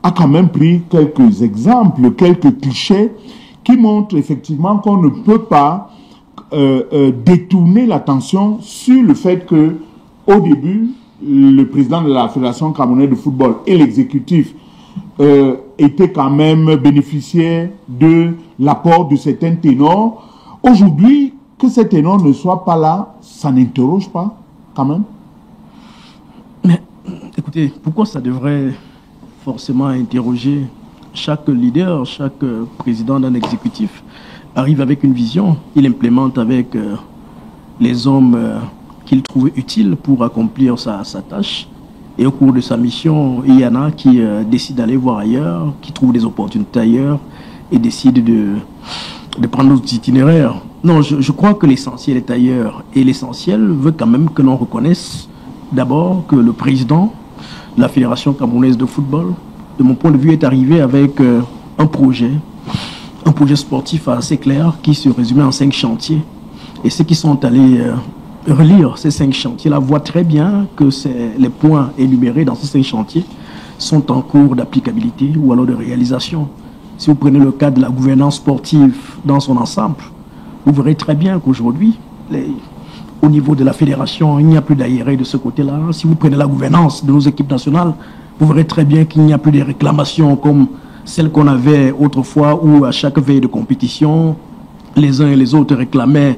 a quand même pris quelques exemples, quelques clichés qui montrent effectivement qu'on ne peut pas détourner l'attention sur le fait que, au début, le président de la Fédération camerounaise de football et l'exécutif étaient quand même bénéficiaires de l'apport de certains ténors. Aujourd'hui, que ces ténors ne soient pas là, ça n'interroge pas, quand même. Mais, écoutez, pourquoi ça devrait forcément interroger chaque leader, chaque président d'un exécutif arrive avec une vision, il implémente avec les hommes qu'il trouve utiles pour accomplir sa tâche. Et au cours de sa mission, il y en a qui décident d'aller voir ailleurs, qui trouvent des opportunités ailleurs et décident de prendre d'autres itinéraires. Non, je crois que l'essentiel est ailleurs. Et l'essentiel veut quand même que l'on reconnaisse d'abord que le président de la Fédération camerounaise de football, de mon point de vue, est arrivé avec un projet sportif assez clair qui se résumait en 5 chantiers. Et ceux qui sont allés relire ces 5 chantiers-là voient très bien que les points énumérés dans ces 5 chantiers sont en cours d'applicabilité ou alors de réalisation. Si vous prenez le cas de la gouvernance sportive dans son ensemble, vous verrez très bien qu'aujourd'hui, au niveau de la fédération, il n'y a plus d'ARE de ce côté-là. Si vous prenez la gouvernance de nos équipes nationales, vous verrez très bien qu'il n'y a plus de réclamations comme celles qu'on avait autrefois où à chaque veille de compétition, les uns et les autres réclamaient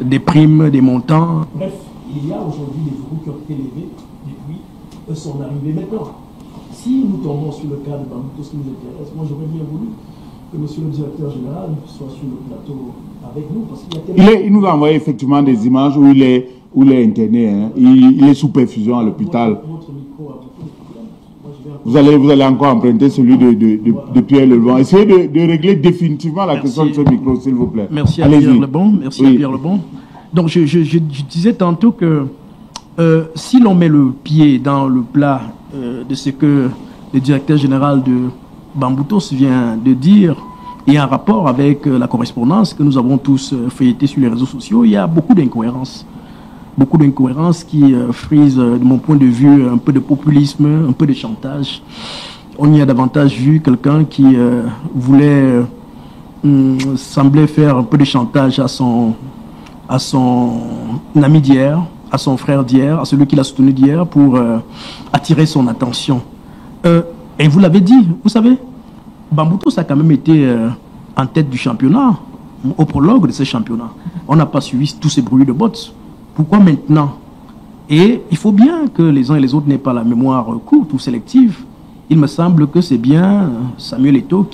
des primes, des montants. Bref, il y a aujourd'hui des verrous qui ont été levés depuis son arrivée. Maintenant, si nous tombons sur le cas de Bamboutos, ce qui nous intéresse, moi j'aurais bien voulu que monsieur le directeur général soit sur le plateau avec nous. Parce qu'il il nous a envoyé effectivement des images où il est interné. Hein. Il est sous perfusion à l'hôpital. Votre micro a beaucoup de problèmes. Vous allez encore emprunter celui de Pierre Lebon. Essayez de régler définitivement la question de ce micro, s'il vous plaît. Merci à Pierre Lebon. Merci à Pierre Lebon. Donc, je disais tantôt que si l'on met le pied dans le plat de ce que le directeur général de Bamboutos vient de dire, et en rapport avec la correspondance que nous avons tous feuilletée sur les réseaux sociaux, il y a beaucoup d'incohérences. Beaucoup d'incohérences qui frisent, de mon point de vue, un peu de populisme, un peu de chantage. On y a davantage vu quelqu'un qui voulait, semblait faire un peu de chantage à son ami d'hier, à son frère d'hier, à celui qui l'a soutenu d'hier pour attirer son attention. Et vous l'avez dit, vous savez, Bamboutos a quand même été en tête du championnat, au prologue de ce championnat. On n'a pas suivi tous ces bruits de bottes. Pourquoi maintenant? Et il faut bien que les uns et les autres n'aient pas la mémoire courte ou sélective. Il me semble que c'est bien Samuel Eto'o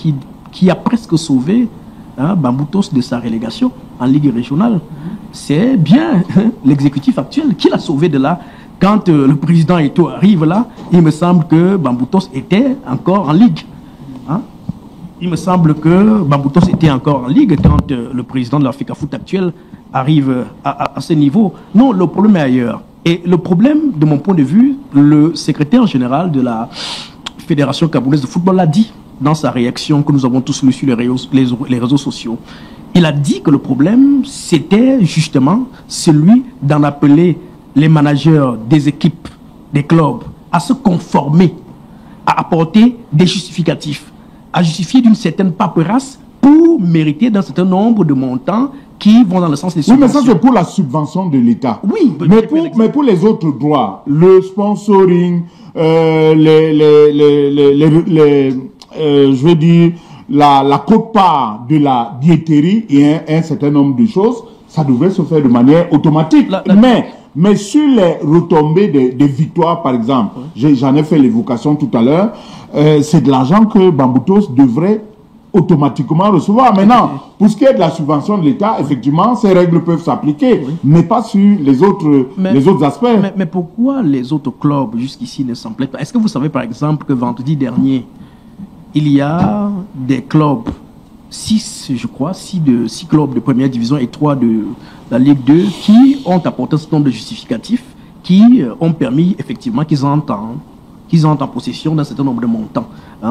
qui a presque sauvé Bamboutos de sa relégation en Ligue régionale. C'est bien l'exécutif actuel qui l'a sauvé de là. Quand le président Eto'o arrive là, il me semble que Bamboutos était encore en Ligue. Il me semble que Bamboutos était encore en Ligue quand le président de l'Africa Foot actuel arrive à ce niveau. Non, le problème est ailleurs. Et le problème, de mon point de vue, le secrétaire général de la Fédération camerounaise de football l'a dit dans sa réaction que nous avons tous lue sur les réseaux sociaux. Il a dit que le problème, c'était justement celui d'en appeler les managers des équipes, des clubs, à se conformer, à apporter des justificatifs, à justifier d'une certaine paperasse pour mériter d'un certain nombre de montants qui vont dans le sens des subventions. Oui, mais ça c'est pour la subvention de l'État. Oui, mais pour les autres droits, le sponsoring, je veux dire, la quote-part de la billetterie et un certain nombre de choses, ça devrait se faire de manière automatique. Mais sur les retombées des victoires, par exemple, j'en ai fait l'évocation tout à l'heure, c'est de l'argent que Bamboutos devrait automatiquement recevoir. Maintenant, pour ce qui est de la subvention de l'État, effectivement, ces règles peuvent s'appliquer, mais pas sur les autres aspects. Mais pourquoi les autres clubs jusqu'ici ne s'en plaident pas? Est-ce que vous savez, par exemple, que vendredi dernier, il y a des clubs, 6 clubs de première division et 3 de la Ligue 2 qui ont apporté un certain nombre de justificatifs qui ont permis effectivement qu'ils entrent en possession d'un certain nombre de montants.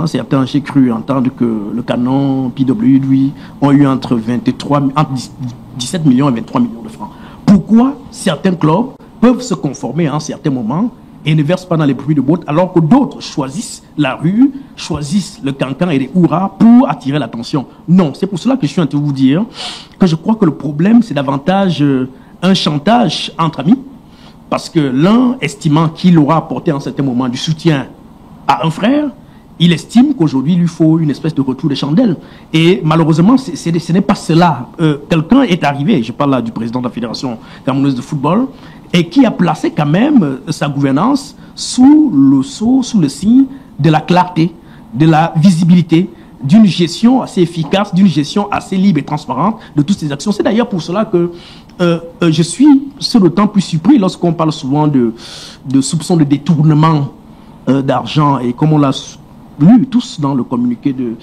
Certains, j'ai cru entendre que le Canon, PW, lui, ont eu entre 17 millions et 23 millions de francs. Pourquoi certains clubs peuvent se conformer à un certain moment et ne versent pas dans les bruits de bottes, alors que d'autres choisissent la rue, choisissent le cancan et les hurrahs pour attirer l'attention. Non, c'est pour cela que je suis en train de vous dire que je crois que le problème, c'est davantage un chantage entre amis, parce que l'un, estimant qu'il aura apporté en certain moment du soutien à un frère, il estime qu'aujourd'hui, il lui faut une espèce de retour de chandelle. Et malheureusement, ce n'est pas cela. Quelqu'un est arrivé, je parle là du président de la Fédération camerounaise de football, et qui a placé quand même sa gouvernance sous le sceau, sous le signe de la clarté, de la visibilité, d'une gestion assez efficace, d'une gestion assez libre et transparente de toutes ces actions. C'est d'ailleurs pour cela que je suis d'autant plus surpris lorsqu'on parle souvent de soupçons de détournement d'argent, et comme on l'a lu tous dans le communiqué de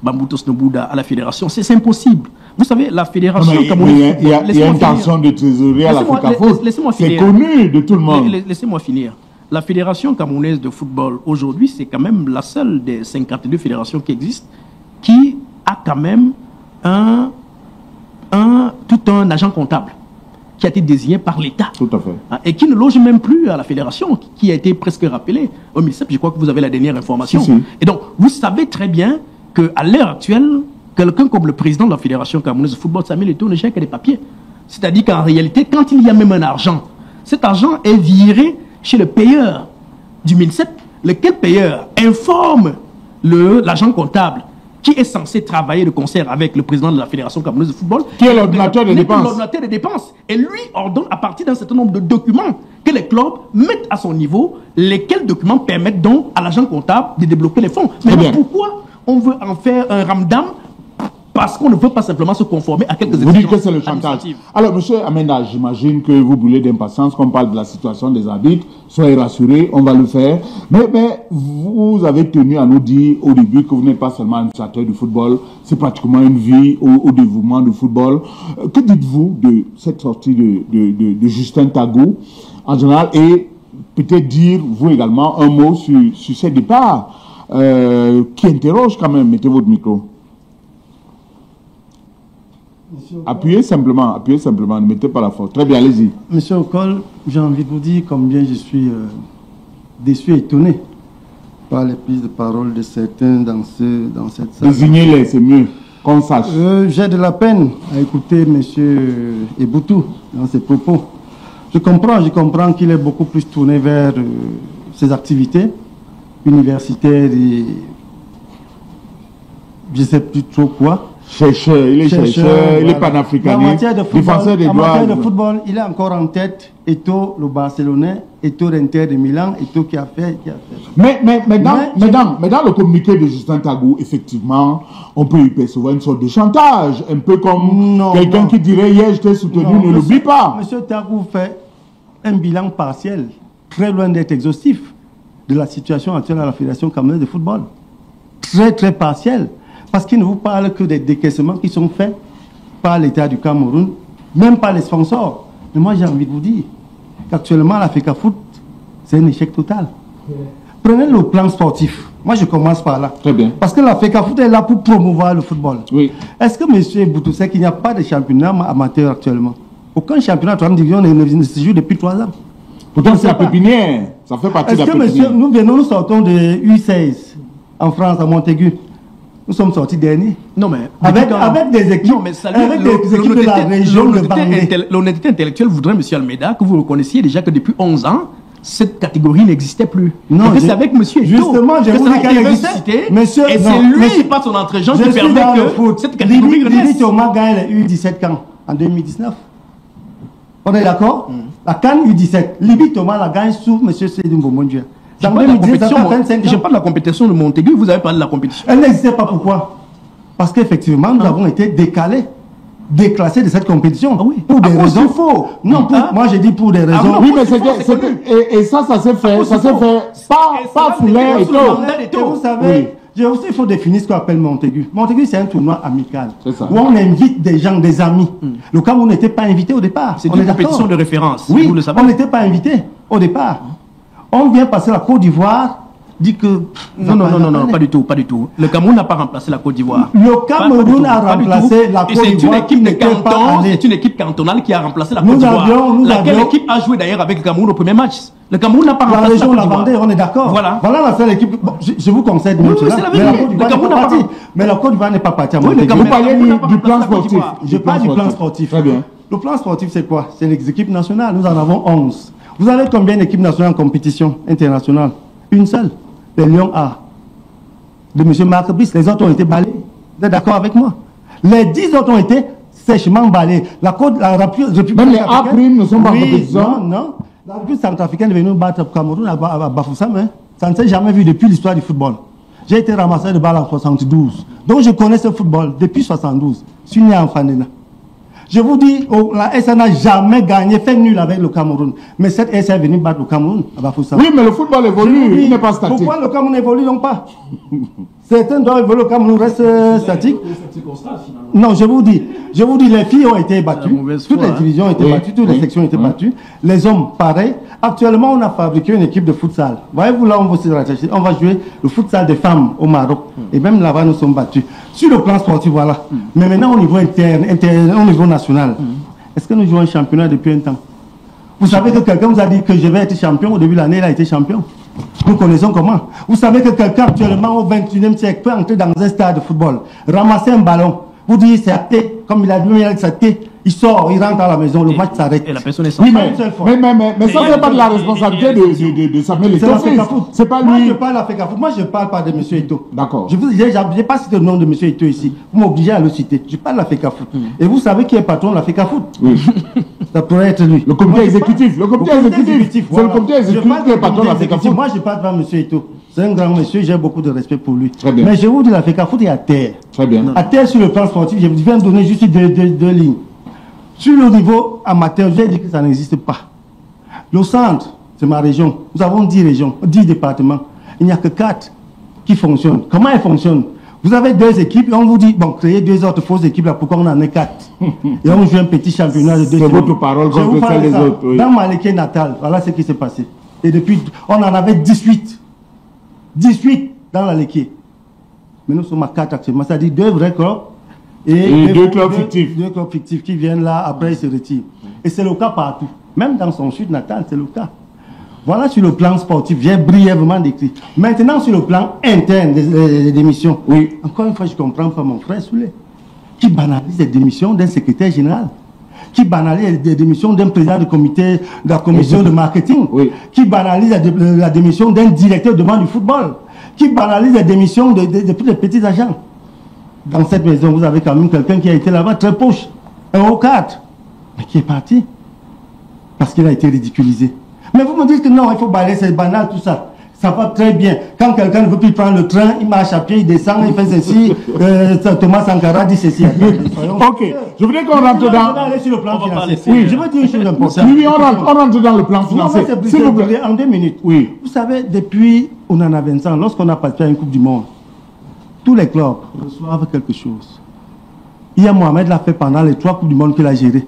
Bambuto Snobouda à la fédération, c'est impossible. Vous savez, la fédération camerounaise... Il y a une tension de trésorerie à l'Africa Foot. C'est connu de tout le monde. Laissez-moi finir. La fédération camerounaise de football, aujourd'hui, c'est quand même la seule des 52 fédérations qui existent qui a quand même tout un agent comptable qui a été désigné par l'État. Tout à fait. Et qui ne loge même plus à la fédération, qui a été presque rappelé au MICEP. Je crois que vous avez la dernière information. Si. Et donc, vous savez très bien qu'à l'heure actuelle, quelqu'un comme le président de la Fédération camerounaise de football, Samuel Eto'o, ne gère que des papiers. C'est-à-dire qu'en réalité, quand il y a même un argent, cet argent est viré chez le payeur du MINCEP, lequel payeur informe l'agent comptable qui est censé travailler de concert avec le président de la Fédération camerounaise de football. Qui est l'ordinateur des dépenses. L'ordinateur des dépenses. Et lui ordonne à partir d'un certain nombre de documents que les clubs mettent à son niveau, lesquels documents permettent donc à l'agent comptable de débloquer les fonds. Mais pourquoi on veut en faire un ramdam? Parce qu'on ne peut pas simplement se conformer à quelques exigences. Vous dites que c'est le chantage. Alors, monsieur Amenda, j'imagine que vous brûlez d'impatience qu'on parle de la situation des arbitres. Soyez rassurés, on va le faire. Mais vous avez tenu à nous dire au début que vous n'êtes pas seulement administrateur du football, c'est pratiquement une vie au dévouement du football. Que dites-vous de cette sortie de Justin Tagou en général, et peut-être dire, vous également, un mot sur ces départs qui interrogent quand même. Mettez votre micro. Appuyez simplement, ne mettez pas la faute. Très bien, allez-y. Monsieur Okol, j'ai envie de vous dire combien je suis déçu et étonné par les prises de parole de certains dans cette salle. Désignez-les, c'est mieux, qu'on sache. J'ai de la peine à écouter monsieur Eboutou dans ses propos. Je comprends qu'il est beaucoup plus tourné vers ses activités universitaires et je ne sais plus trop quoi. Chercheur, il est chercheur, il est panafricaniste, défenseur des droits. En matière de football, il est encore en tête Eto'o, le Barcelonais, Eto'o l'Inter de Milan, Eto'o qui a fait. Mais dans le communiqué de Justin Tagou, effectivement, on peut y percevoir une sorte de chantage, un peu comme quelqu'un qui dirait hier j'étais soutenu, ne l'oublie pas. Monsieur Tagou fait un bilan partiel, très loin d'être exhaustif, de la situation actuelle à la Fédération camerounaise de football. Très, très partiel. Parce qu'il ne vous parle que des décaissements qui sont faits par l'État du Cameroun, même par les sponsors. Mais moi, j'ai envie de vous dire qu'actuellement, l'Africa Foot, c'est un échec total. Prenez le plan sportif. Moi, je commence par là. Très bien. Parce que l'Africa Foot est là pour promouvoir le football. Oui. Est-ce que M. Boutou sait qu'il n'y a pas de championnat amateur actuellement? Aucun championnat de 3e division ne se joue depuis 3 ans. Pourtant, c'est la pépinière. Ça fait partie de la pépinière. Est-ce que nous sortons de U16 en France, à Montaigu. Nous sommes sortis derniers. Non, mais avec des équipes, non, mais avec des équipes de la région de Bandé. L'honnêteté intellectuelle voudrait, M. Almeida, que vous reconnaissiez déjà que depuis 11 ans, cette catégorie n'existait plus. Non, c'est avec M. Eto'o justement, je vous dis qu'elle existait. Et c'est lui, pas son entre-gens, qui permet que cette catégorie renaisse. Libi Thomas gagne les U17 quand? En 2019. On est d'accord? La CAN U17. Libi Thomas la gagne sous M. Seydou Mbomondjia. Je parle de la compétition de Montaigu, vous avez parlé de la compétition. Elle n'existait pas, pourquoi? Parce qu'effectivement, nous avons été déclassés de cette compétition. Ah oui. Pour des raisons faux. Non, moi j'ai dit pour des raisons. Non, oui, mais et ça s'est fait, pas sous l'air et tout. Vous savez, aussi, il faut définir ce qu'on appelle Montaigu. Montaigu, c'est un tournoi amical. Où on invite des gens, des amis. Le cas où on n'était pas invité au départ. C'est une compétition de référence. Oui, vous le savez. On n'était pas invité au départ. On vient passer la Côte d'Ivoire, dit que... Non, pas du tout. Le Cameroun n'a pas remplacé la Côte d'Ivoire. Le Cameroun a remplacé la Côte d'Ivoire. C'est une équipe de canton, c'est une équipe cantonale qui a remplacé la Côte d'Ivoire. Laquelle équipe a joué d'ailleurs avec le Cameroun au premier match. Le Cameroun n'a pas La remplacé région la la Côte d'Ivoire. vendait, on est d'accord. Voilà. Voilà la seule équipe. Bon, je vous concède même Oui, cela. c'est la Mais la vérité. Côte d'Ivoire Le n'est Cameroun pas n'a pas partie. Mais la Côte d'Ivoire n'est pas partie à Oui, le Montévideo. Vous Cameroun- parlez n'a pas du remplacé plan la Côte sportif. d'Ivoire. Je parle du plan sportif. Très bien. Le plan sportif, c'est quoi? C'est les équipes nationales. Nous en avons 11. Vous avez combien d'équipes nationales en compétition internationale? Une seule. Les Lions A. De M. Marc Brice. Les autres ont été balayés. Vous êtes d'accord avec moi? Les 10 autres ont été sèchement balayés. La République Même les centrafricaine- A' ne sont pas en Oui, compétition. Non, non. La République centrafricaine est venue battre le Cameroun à Bafoussam. Hein. Ça ne s'est jamais vu depuis l'histoire du football. J'ai été ramasseur de balles en 72. Donc je connais ce football depuis 72. Je suis né en Fandena. Je vous dis, la SA n'a jamais gagné, fait nul avec le Cameroun. Mais cette SA est venue battre le Cameroun à Bafoussam. Oui, mais le football Je vous évolue, dis, il n'est pas statique. pourquoi le Cameroun n'évolue donc pas? Certains doivent évoluer, le Cameroun reste statique. Non, je vous dis, les filles ont été battues, La mauvaise toutes foi, les hein. divisions ont été Oui, battues, toutes oui, les sections ont été oui. battues, les hommes pareil. Actuellement, on a fabriqué une équipe de futsal. Voyez-vous là, on va se rattacher, on va jouer le futsal des femmes au Maroc. Et même là-bas, nous sommes battus. Sur le plan sportif, voilà. Mais maintenant, au niveau interne, au niveau national, est-ce que nous jouons un championnat depuis un temps? Vous savez que quelqu'un vous a dit que je vais être champion, au début de l'année, il a été champion. Nous connaissons comment. Vous savez que quelqu'un actuellement au 21e siècle peut entrer dans un stade de football, ramasser un ballon, vous dire c'est acté, comme il a dit, c'est acté, il sort, il rentre à la maison, le match s'arrête. Et la personne est sans Oui, Pas une seule fois. mais ça, c'est pas de la responsabilité de Samuel C'est la Eto'o. FECAFOOT. C'est pas Moi, lui. je parle à FECAFOOT. Moi, je parle pas de M. Eto'o. D'accord. Je n'ai pas cité le nom de M. Eto'o ici. Vous m'obligez à le citer. Je parle à la FECAFOOT. Et vous savez qui est patron de la FECAFOOT? Oui. Ça pourrait être lui. Le comité Moi, je exécutif. parle- Le comité exécutif. C'est le comité Je exécutif parle qui est du patron de la comité exécutif. FECAFOOT. Moi, je parle pas de M. Eto'o. C'est un grand monsieur, j'ai beaucoup de respect pour lui. Très bien. Mais je vous dis, la FECAFOOT est à terre. Très bien. À terre sur le plan sportif, je viens de donner juste deux lignes. Sur le niveau amateur, j'ai dit que ça n'existe pas. Le centre, c'est ma région. Nous avons 10 régions, 10 départements. Il n'y a que 4 qui fonctionnent. Comment elles fonctionnent? Vous avez 2 équipes et on vous dit, bon, créez 2 autres fausses équipes là, pourquoi on en a 4? Et on joue un petit championnat de 2 C'est votre parole Je vais contre vous parler celle des ça. autres, oui. Dans Maléké natal, voilà ce qui s'est passé. Et depuis, on en avait 18. 18 dans la Léké. Mais nous sommes à 4 actuellement, c'est-à-dire 2 vrais clubs. Et deux clubs fictifs. 2 clubs fictifs qui viennent là, après ils se retirent. Et c'est le cas partout. Même dans son sud natal, c'est le cas. Voilà sur le plan sportif, j'ai brièvement décrit. Maintenant, sur le plan interne des démissions. Oui. Encore une fois, je ne comprends pas mon frère Souley, qui banalise les démissions d'un secrétaire général, qui banalise les démissions d'un président de comité, de la commission de marketing, Oui. qui banalise la démission d'un directeur de vente du football, qui banalise les démissions de tous les petits agents. Dans cette maison, vous avez quand même quelqu'un qui a été là-bas très poche, un haut cadre, mais qui est parti parce qu'il a été ridiculisé. Mais vous me dites que non, il faut balayer, c'est banal, tout ça. Ça va très bien. Quand quelqu'un ne veut plus prendre le train, il marche à pied, il descend, il fait ceci. Thomas Sankara dit ceci. Ok. Je voudrais qu'on rentre Je vais dans. aller sur le plan On va pas financier. laisser, Oui, je veux dire une chose importante. Oui, on rentre dans le plan Vous m'avez financier. fait S'il vous plaît. briser en 2 minutes. Oui. Vous savez, depuis, on en a 20 ans, lorsqu'on a participé à une Coupe du Monde, tous les clubs reçoivent quelque chose. Hier, Mohamed l'a fait pendant les 3 Coupes du Monde qu'il a gérées.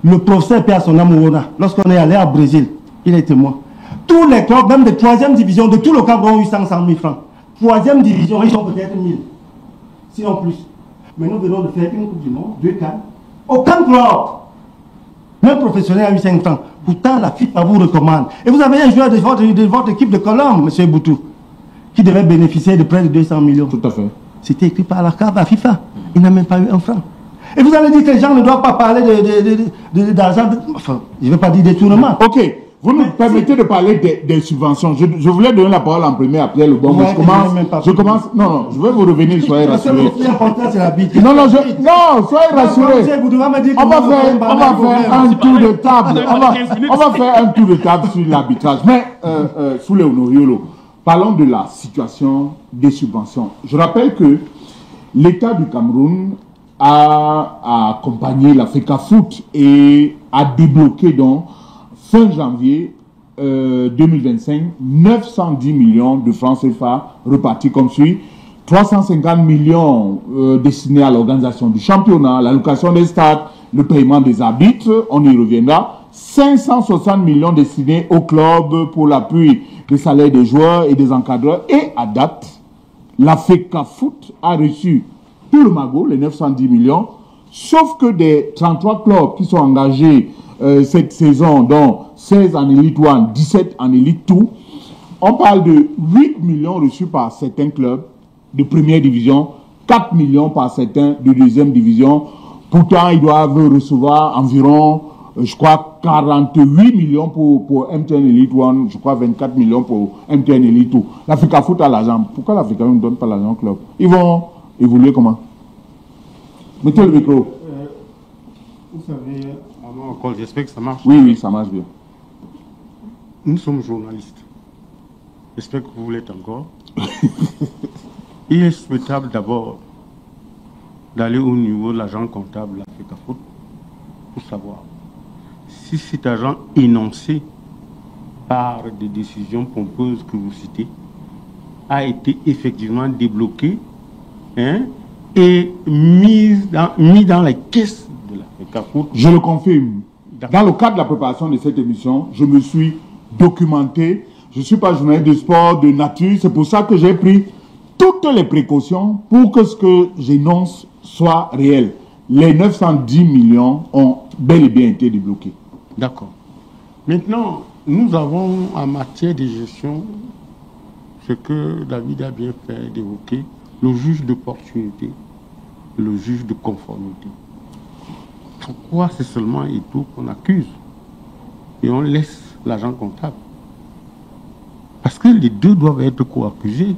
Le professeur Pierre Sonamouona, lorsqu'on est allé à Brésil, il est témoin. Tous les clubs, même de 3e division, de tout le Cameroun, ont eu 100 000 francs. 3e division, ils ont peut-être 1000. Sinon plus. Mais nous venons de faire une Coupe du Monde, 2 cas. Aucun club, même professionnel, a eu 5 francs. Pourtant, la FIFA vous recommande. Et vous avez un joueur de votre équipe de Colombe, M. Boutou, qui devait bénéficier de près de 200 millions. Tout à fait. C'était écrit par la CAF à FIFA. Il n'a même pas eu un franc. Et vous allez dire que les gens ne doivent pas parler d'argent. Enfin, je ne vais pas dire détournement. Ok. Vous nous permettez de parler des subventions. Je voulais donner la parole en premier à Pierre Lebon. Ouais, Je commence. Non, je vais vous revenir, soyez Parce que rassurés. le plus important, c'est la bite. Non, soyez rassurés. Vous devez me dire que On va vous faire, avez on va faire un tour de table. On va faire un tour de table sur l'arbitrage. Mais, sous les Honoriolo, parlons de la situation des subventions. Je rappelle que l'État du Cameroun a accompagné la FECAFOOT et a débloqué donc fin janvier 2025 910 millions de francs CFA repartis comme suit. 350 millions destinés à l'organisation du championnat, l'allocation des stades, le paiement des arbitres, on y reviendra. 560 millions destinés au club pour l'appui des salaires des joueurs et des encadreurs. Et à date, la FECAFOOT a reçu tout le magot, les 910 millions, Sauf que des 33 clubs qui sont engagés cette saison, dont 16 en Elite 1, 17 en Elite 2, on parle de 8 millions reçus par certains clubs de première division, 4 millions par certains de deuxième division. Pourtant, ils doivent recevoir environ, je crois, 48 millions pour MTN Elite 1, je crois 24 millions pour MTN Elite 2. L'Africa Foot a l'argent. Pourquoi l'Africa ne donne pas l'argent au club? Ils vont évoluer comment? Mettez le micro. Vous savez, à moi encore, j'espère que ça marche. Oui, oui, ça marche bien. Nous sommes journalistes. J'espère que vous l'êtes encore. Il est souhaitable d'abord d'aller au niveau de l'agent comptable de l'Africa Foot pour savoir si cet agent énoncé par des décisions pompeuses que vous citez a été effectivement débloqué, hein, et mis dans les caisses de l'Africa Foot. Je le confirme. Dans le cadre de la préparation de cette émission, je me suis documenté. Je ne suis pas journaliste de sport, de nature. C'est pour ça que j'ai pris toutes les précautions pour que ce que j'énonce soit réel. Les 910 millions ont bel et bien été débloqués. D'accord. Maintenant, nous avons en matière de gestion ce que David a bien fait d'évoquer, le juge d'opportunité, le juge de conformité. Pourquoi c'est seulement et tout qu'on accuse et on laisse l'agent comptable? Parce que les deux doivent être co-accusés.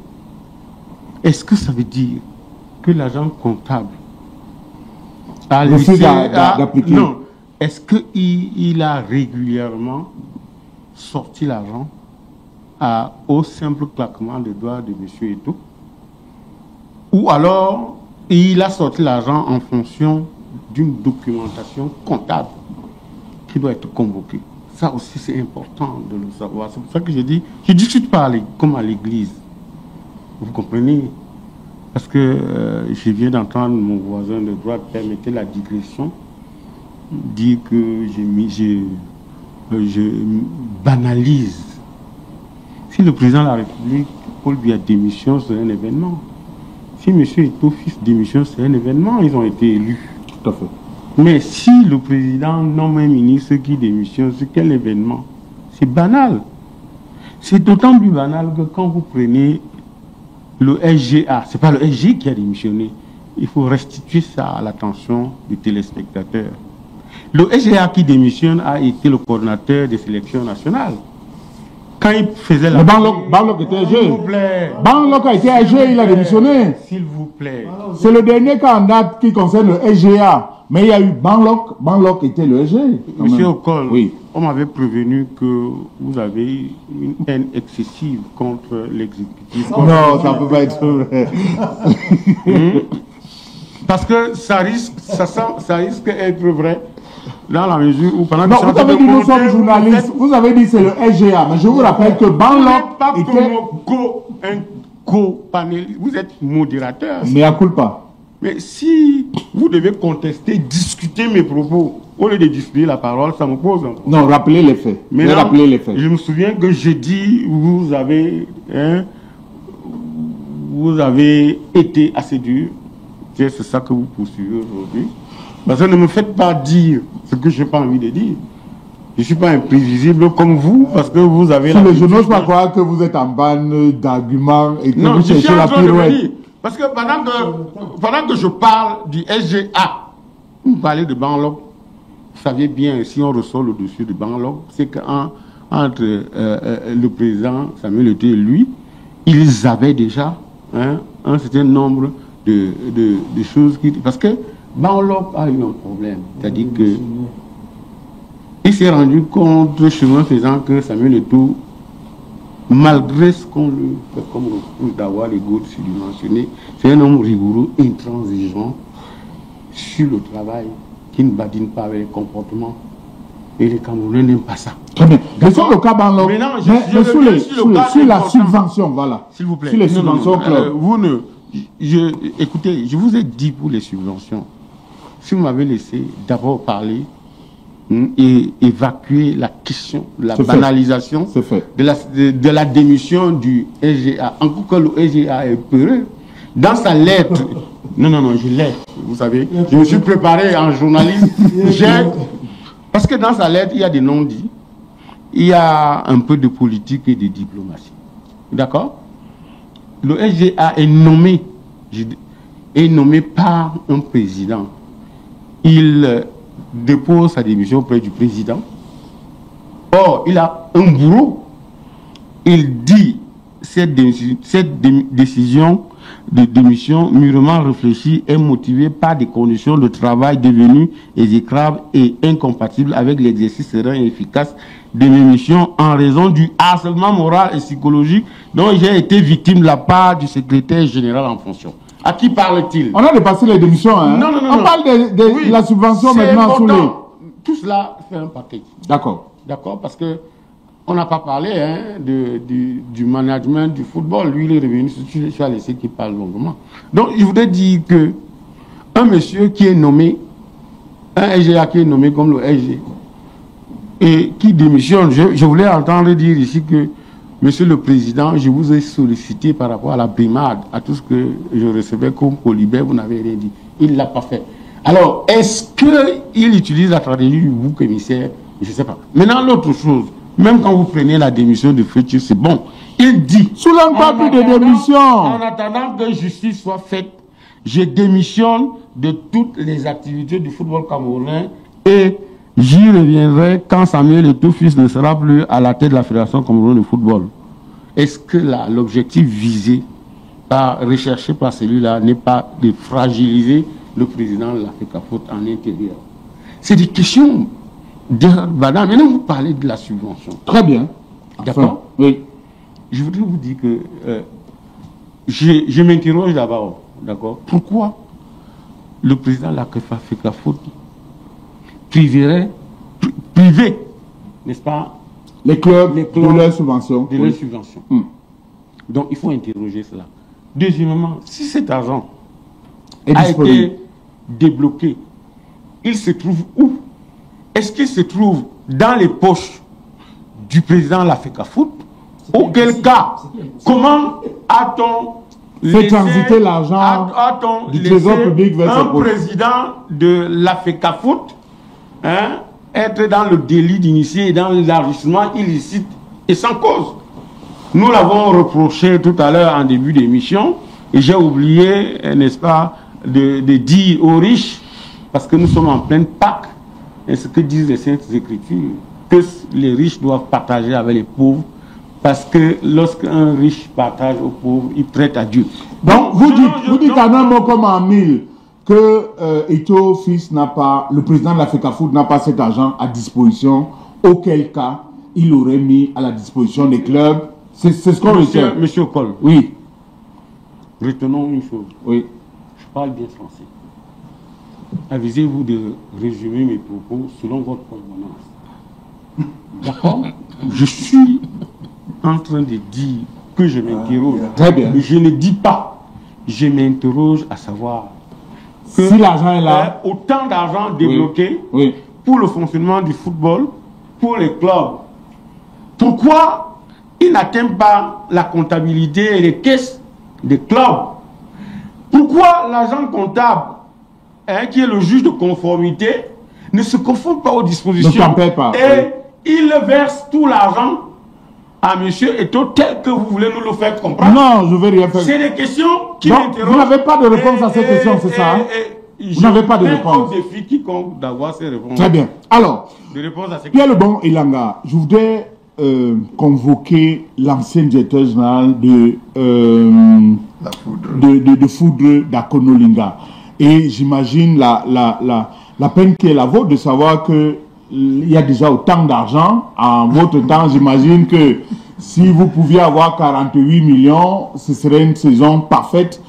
Est-ce que ça veut dire que l'agent comptable a laissé d'appliquer? Non. Est-ce qu'il a régulièrement sorti l'argent au simple claquement de doigts de M. Eto? Ou alors il a sorti l'argent en fonction d'une documentation comptable qui doit être convoquée? Ça aussi, c'est important de le savoir. C'est pour ça que je dis, je ne discute pas comme à l'église. Vous comprenez? Parce que je viens d'entendre mon voisin de droite permettre la digression, dire que je banalise. Si le président de la République, Paul Biya, démission, c'est un événement. Si M. Eto fils démission, c'est un événement. Ils ont été élus. Tout à fait. Mais si le président nomme un ministre qui démissionne, c'est quel événement? C'est banal. C'est d'autant plus banal que quand vous prenez le SGA, ce n'est pas le SG qui a démissionné. Il faut restituer ça à l'attention du téléspectateur. Le SGA qui démissionne a été le coordinateur des sélections nationales. Quand il faisait la... Mais Banlok était SG. S'il vous plaît. Banlok a été SG, il a démissionné. S'il vous plaît. C'est le dernier cas en date qui concerne le SGA. Mais il y a eu Banlok. Banlok était le SG. Monsieur Ocol, oui. On m'avait prévenu que vous avez une haine excessive contre l'exécutif. Non, ça ne peut pas être vrai. Parce que ça risque d'être vrai dans la mesure où pendant que vous avez dit nous sommes journalistes. Vous avez dit c'est le SGA. Mais je vous rappelle que Banlok pas était... un co-panéliste. Vous êtes modérateur. Mais à culpa. Mais si vous devez contester, discuter mes propos, au lieu de discuter la parole, ça me pose un problème. Non, rappelez les faits. Mais rappelez les faits. Je me souviens que j'ai dit, vous avez été assez dur. C'est ça que vous poursuivez aujourd'hui. Parce que ne me faites pas dire ce que je n'ai pas envie de dire. Je ne suis pas imprévisible comme vous, parce que vous avez... Je n'ose pas croire que vous êtes en panne d'arguments et que vous cherchez la pirouette. Parce que pendant que je parle du SGA, vous parlez de Banlok, vous savez bien, si on ressort le dossier de Banlok, c'est qu'entre le président Samuel Eto et lui, ils avaient déjà un certain nombre de choses qui... Parce que Banlok a eu un problème, c'est-à-dire que il s'est rendu compte, chemin faisant, que Samuel Eto, malgré ce qu'on lui fait comme reproche d'avoir l'ego surdimensionné, c'est un homme rigoureux, intransigeant sur le travail, qui ne badine pas avec les comportements. Et les Camerounais n'aiment pas ça. Très bien. Mais sur le cas Banlok, sur la subvention, voilà. S'il vous plaît. Sur les subventions, écoutez, je vous ai dit pour les subventions, si vous m'avez laissé d'abord parler et évacuer la question, la banalisation de la démission du SGA. Encore que le SGA est peureux. Dans sa lettre, Non, je l'ai. Vous savez, je me suis préparé en journaliste. Parce que dans sa lettre, il y a des non-dits. Il y a un peu de politique et de diplomatie. D'accord? Le SGA est nommé par un président. Il dépose sa démission auprès du président. Or, il a un bourreau. Il dit cette décision de démission mûrement réfléchie est motivée par des conditions de travail devenues exécrables et incompatibles avec l'exercice serein et efficace de mes missions en raison du harcèlement moral et psychologique dont j'ai été victime de la part du secrétaire général en fonction. À qui parle-t-il? On a dépassé les démissions. Hein? Non. On parle de la subvention maintenant sous les... Tout cela fait un paquet. D'accord. D'accord, parce que on n'a pas parlé du management du football. Lui, il est revenu, je suis laissé qu'il parle longuement. Donc, je voudrais dire que un monsieur qui est nommé, un SGA qui est nommé comme le SG, et qui démissionne, je voulais entendre dire ici que, Monsieur le Président, je vous ai sollicité par rapport à la brimade, à tout ce que je recevais comme colibé, vous n'avez rien dit. Il ne l'a pas fait. Alors, est-ce qu'il utilise la stratégie du bouc émissaire? Je ne sais pas. Maintenant, l'autre chose, même quand vous prenez la démission de Fréthieu, c'est bon. Il dit... Sous pas plus de démission. En attendant que justice soit faite, je démissionne de toutes les activités du football camerounais et j'y reviendrai quand Samuel Eto'o-Fils ne sera plus à la tête de la Fédération camerounaise de football. Est-ce que l'objectif visé, recherché par celui-là, n'est pas de fragiliser le président de l'Africa Foot en intérieur? C'est des questions... Maintenant, vous parlez de la subvention. Très bien. D'accord? Oui. Je voudrais vous dire que je m'interroge d'abord. D'accord? Pourquoi le président de l'Africa Foot priver, n'est-ce pas, les clubs de leurs subventions. De leurs subventions. Donc, il faut interroger cela. Deuxièmement, si cet argent a été débloqué, il se trouve où? Est-ce qu'il se trouve dans les poches du président de l'Africa Foot? Auquel cas, comment a-t-on fait transiter l'argent du trésor public vers ses poches? Un président de l'Africa Foot être dans le délit d'initié et dans l'élargissement illicite et sans cause? Nous l'avons reproché tout à l'heure en début d'émission et j'ai oublié, n'est-ce pas, de dire aux riches, parce que nous sommes en pleine Pâques, et ce que disent les Saintes Écritures, que les riches doivent partager avec les pauvres, parce que lorsqu'un riche partage aux pauvres, il prête à Dieu. Donc, vous dites en un mot comme en mille que Eto'o-Fils n'a pas, le président de l'Africa Foot n'a pas cet argent à disposition, auquel cas il aurait mis à la disposition des clubs. C'est ce qu'on retient. Monsieur Cole. Oui. Retenons une chose. Oui. Je parle bien français. Avisez-vous de résumer mes propos selon votre convenance. D'accord? Je suis en train de dire que je m'interroge. Très bien. Je ne dis pas. Je m'interroge à savoir que si l'argent est là, autant d'argent débloqué pour le fonctionnement du football, pour les clubs. Pourquoi il n'atteint pas la comptabilité et les caisses des clubs? Pourquoi l'agent comptable, qui est le juge de conformité, ne se conforme pas aux dispositions? Ne pas. Et il verse tout l'argent à monsieur Eto'o tel que vous voulez nous le faire comprendre. Non, je ne vais rien faire. C'est des questions qui m'interrogent. Vous n'avez pas de réponse à ces questions, c'est ça? Vous n'avez pas de réponse. Je défie quiconque d'avoir ces réponses. Très bien. Alors, Pierre Lebon et Langa, je voudrais convoquer l'ancien directeur général de Foudre d'Akonolinga. Et j'imagine la peine qui est la vôtre de savoir que il y a déjà autant d'argent. En votre temps, j'imagine que si vous pouviez avoir 48 millions, ce serait une saison parfaite.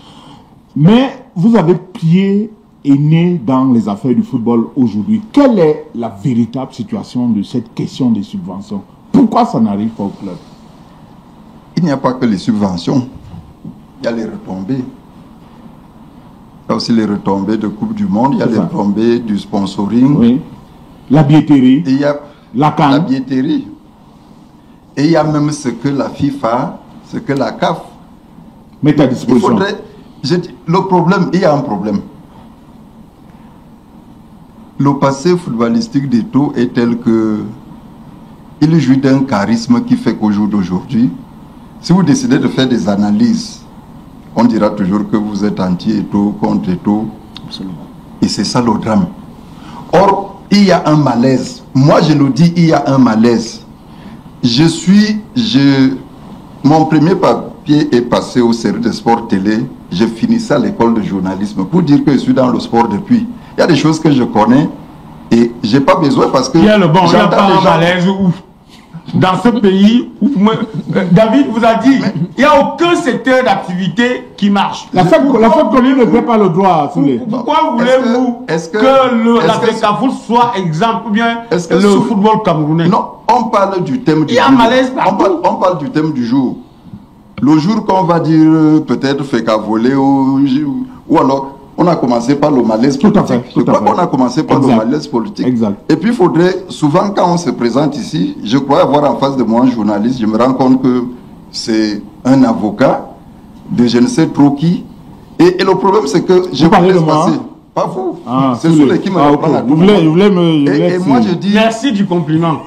Mais vous avez pied et nez dans les affaires du football aujourd'hui. Quelle est la véritable situation de cette question des subventions? Pourquoi ça n'arrive pas au club? Il n'y a pas que les subventions. Il y a les retombées. Il y a aussi les retombées de Coupe du Monde. Il y a les retombées du sponsoring. Oui. La billetterie. Et il y a la CAN. La billetterie. Et il y a même ce que la FIFA, ce que la CAF met à disposition. le problème, il y a un problème. Le passé footballistique d'Eto'o est tel que il jouit d'un charisme qui fait qu'au jour d'aujourd'hui, si vous décidez de faire des analyses, on dira toujours que vous êtes anti-Eto'o, contre Eto'o. Absolument. Et c'est ça le drame. Or, il y a un malaise. Moi, je le dis, il y a un malaise. Mon premier papier est passé au service de sport télé. Je finissais à l'école de journalisme pour dire que je suis dans le sport depuis. Il y a des choses que je connais et j'ai pas besoin parce que... Il y a le bon, il n'y a j'entends pas des un gens- malaise où, dans ce pays, où, David vous a dit, il n'y a aucun secteur d'activité qui marche. La fête connue ne fait pas le droit, Soulé. Pourquoi Est-ce que- voulez-vous est-ce que- que la est-ce que- FECAFOOT soit exemple ou bien Est-ce que le sous- football camerounais? Non, on parle du thème du Il y a un jour. malaise partout. On parle du thème du jour. Le jour qu'on va dire peut-être fait qu'à voler ou alors on a commencé par le malaise Tout à politique. fait, Je tout à crois fait. qu'on a commencé par Exact. le malaise politique. Exact. Et puis il faudrait, souvent quand on se présente ici, je crois avoir en face de moi un journaliste, je me rends compte que c'est un avocat de je ne sais trop qui. Et le problème c'est que je parlez laisse de moi? passer. Pas vous. Ah, c'est Soulé qui me ah, reprend ok. la Vous voulez me... Et moi je dis... Merci du compliment.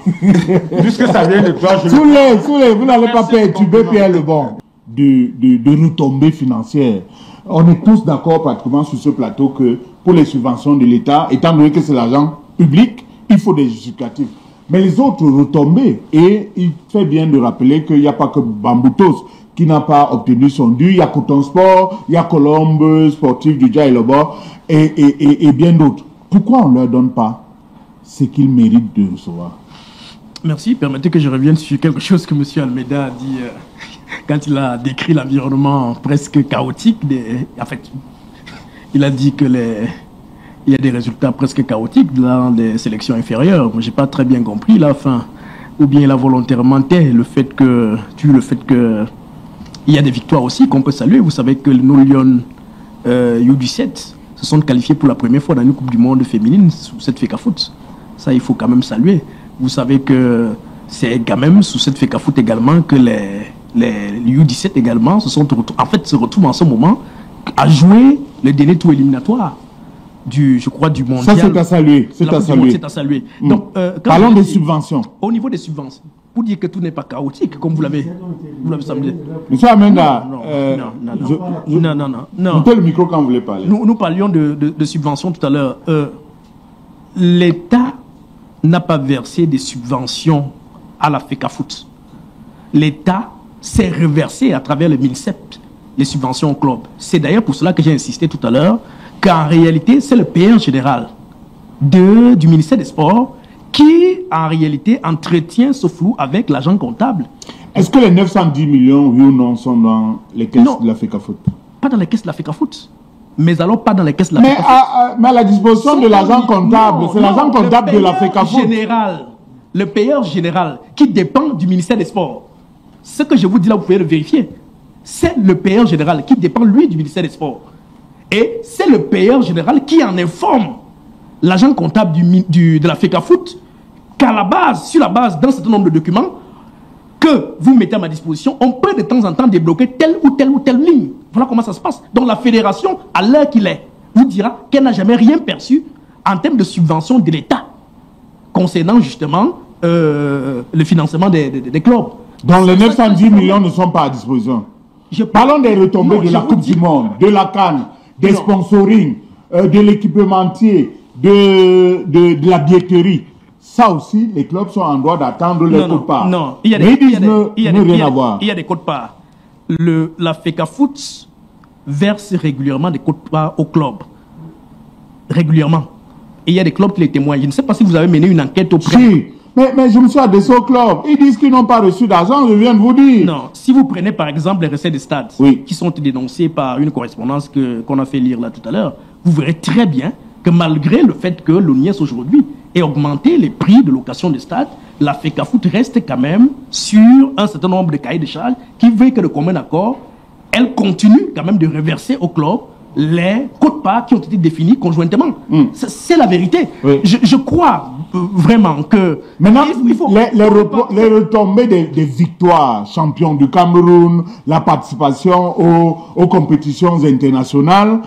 Puisque ça vient de toi, je le Soulé, vous n'allez pas Merci perturber beaucoup. Pierre Lebon de retombées financières. On est tous d'accord pratiquement sur ce plateau que pour les subventions de l'État, étant donné que c'est l'argent public, il faut des justificatifs. Mais les autres retombées, et il fait bien de rappeler qu'il n'y a pas que Bamboutos qui n'a pas obtenu son dû, il y a Coton Sport, il y a Colombe Sportif du Djaïloba et bien d'autres. Pourquoi on ne leur donne pas ce qu'ils méritent de recevoir? Merci. Permettez que je revienne sur quelque chose que M. Almeida a dit quand il a décrit l'environnement presque chaotique. En fait, il a dit que il y a des résultats presque chaotiques dans les sélections inférieures. Moi, j'ai pas très bien compris la fin. Ou bien il a volontairement tait le fait que il y a des victoires aussi qu'on peut saluer. Vous savez que nos Lions U17 se sont qualifiés pour la première fois dans une Coupe du Monde féminine sous cette FECAFOOT. Ça, il faut quand même saluer. Vous savez que c'est quand même sous cette FECAFOOT également que les U17 également se retrouvent en ce moment à jouer le dernier tour éliminatoire je crois, du mondial. Ça, c'est à saluer. C'est La à Coupe du Monde, saluer. c'est à saluer. Mm. Donc, quand Parlons je des dis- subventions. Au niveau des subventions, pour dire que tout n'est pas chaotique, comme vous l'avez semblé. Monsieur Amenda, Non. montez le micro quand vous voulez parler. Nous parlions de subventions tout à l'heure. L'État n'a pas versé des subventions à la FECAFOOT. L'État s'est reversé à travers le MINCEP les subventions au club. C'est d'ailleurs pour cela que j'ai insisté tout à l'heure qu'en réalité, c'est le payeur général du ministère des Sports qui, en réalité, entretient ce flou avec l'agent comptable. Est-ce que les 910 millions, oui ou non, sont dans les caisses Non. de la FECAFOOT? Pas dans les caisses de la FECAFOOT. Mais alors pas dans les caisses de la Mais FECAFOOT. à la disposition de l'agent comptable, Non, c'est l'agent non, comptable de la le payeur FECAFOOT. général, le payeur général qui dépend du ministère des Sports. Ce que je vous dis là, vous pouvez le vérifier. C'est le payeur général qui dépend, lui, du ministère des Sports. Et c'est le payeur général qui en informe l'agent comptable de la FECAFOOT qu'à la base, sur la base d'un certain nombre de documents que vous mettez à ma disposition, on peut de temps en temps débloquer telle ou telle ou telle ligne. Voilà comment ça se passe. Donc la fédération, à l'heure qu'il est, vous dira qu'elle n'a jamais rien perçu en termes de subvention de l'État concernant justement le financement des clubs. Donc les 910 millions ne sont pas à disposition. Parlons des retombées Non, de la je vous Coupe dis- du Monde, de la CAN, des Non. sponsorings, de l'équipementier, de la billetterie. Ça aussi, les clubs sont en droit d'attendre leur quote-part. Non, il y a Mais ils des, disent ne rien avoir. il y a des quotes-parts. La FECAFOOT verse régulièrement des quotes-parts au club. Régulièrement. Et il y a des clubs qui les témoignent. Je ne sais pas si vous avez mené une enquête auprès. Si, mais je me suis adressé au club. Ils disent qu'ils n'ont pas reçu d'argent, je viens de vous dire. Non, si vous prenez par exemple les recettes des stades Oui. qui sont dénoncées par une correspondance qu'on a fait lire là tout à l'heure, vous verrez très bien que malgré le fait que l'ONIES aujourd'hui ait augmenté les prix de location des stades, la FECAFOOT reste quand même sur un certain nombre de cahiers de charges qui veut que de commun accord, elle continue quand même de reverser au club les quotes-parts qui ont été définies conjointement. C'est la vérité. Oui. Je crois vraiment que... Maintenant, il faut les retombées des victoires, champion du Cameroun, la participation aux compétitions internationales,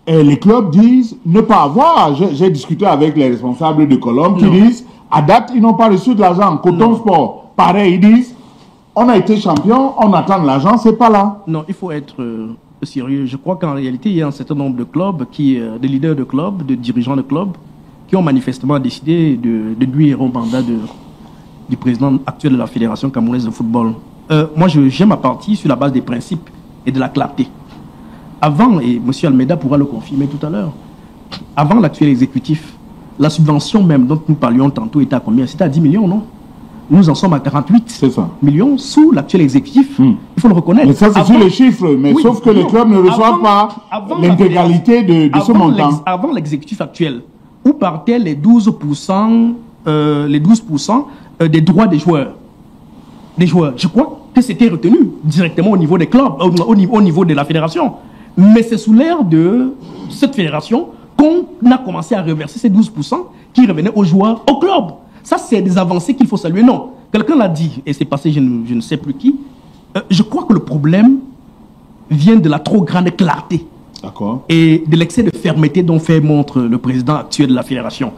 et les clubs disent ne pas avoir. J'ai discuté avec les responsables de Colombe qui disent, à date, ils n'ont pas reçu de l'argent. Coton Sport, pareil, ils disent, on a été champion, on attend de l'argent, c'est pas là. Non, il faut être sérieux. Je crois qu'en réalité, il y a un certain nombre de clubs, de leaders de clubs, de dirigeants de clubs, qui ont manifestement décidé de nuire au mandat du président actuel de la Fédération camerounaise de football. Moi, j'aime ma partie sur la base des principes et de la clarté. Avant, et M. Almeida pourra le confirmer tout à l'heure, avant l'actuel exécutif, la subvention même dont nous parlions tantôt était à combien? C'était à 10 millions, non? Nous en sommes à 48 millions sous l'actuel exécutif. Il faut le reconnaître. Mais ça, c'est sur les chiffres. Mais oui, sauf que les clubs ne reçoivent pas l'intégralité de ce montant. Avant l'exécutif actuel, où partaient les 12%, des droits des joueurs. Je crois que c'était retenu directement au niveau des clubs, au niveau de la fédération. Mais c'est sous l'ère de cette fédération qu'on a commencé à reverser ces 12% qui revenaient aux joueurs, au club. Ça, c'est des avancées qu'il faut saluer. Non, quelqu'un l'a dit, et c'est passé, je ne sais plus qui. Je crois que le problème vient de la trop grande clarté. D'accord. Et de l'excès de fermeté dont fait montre le président actuel de la fédération.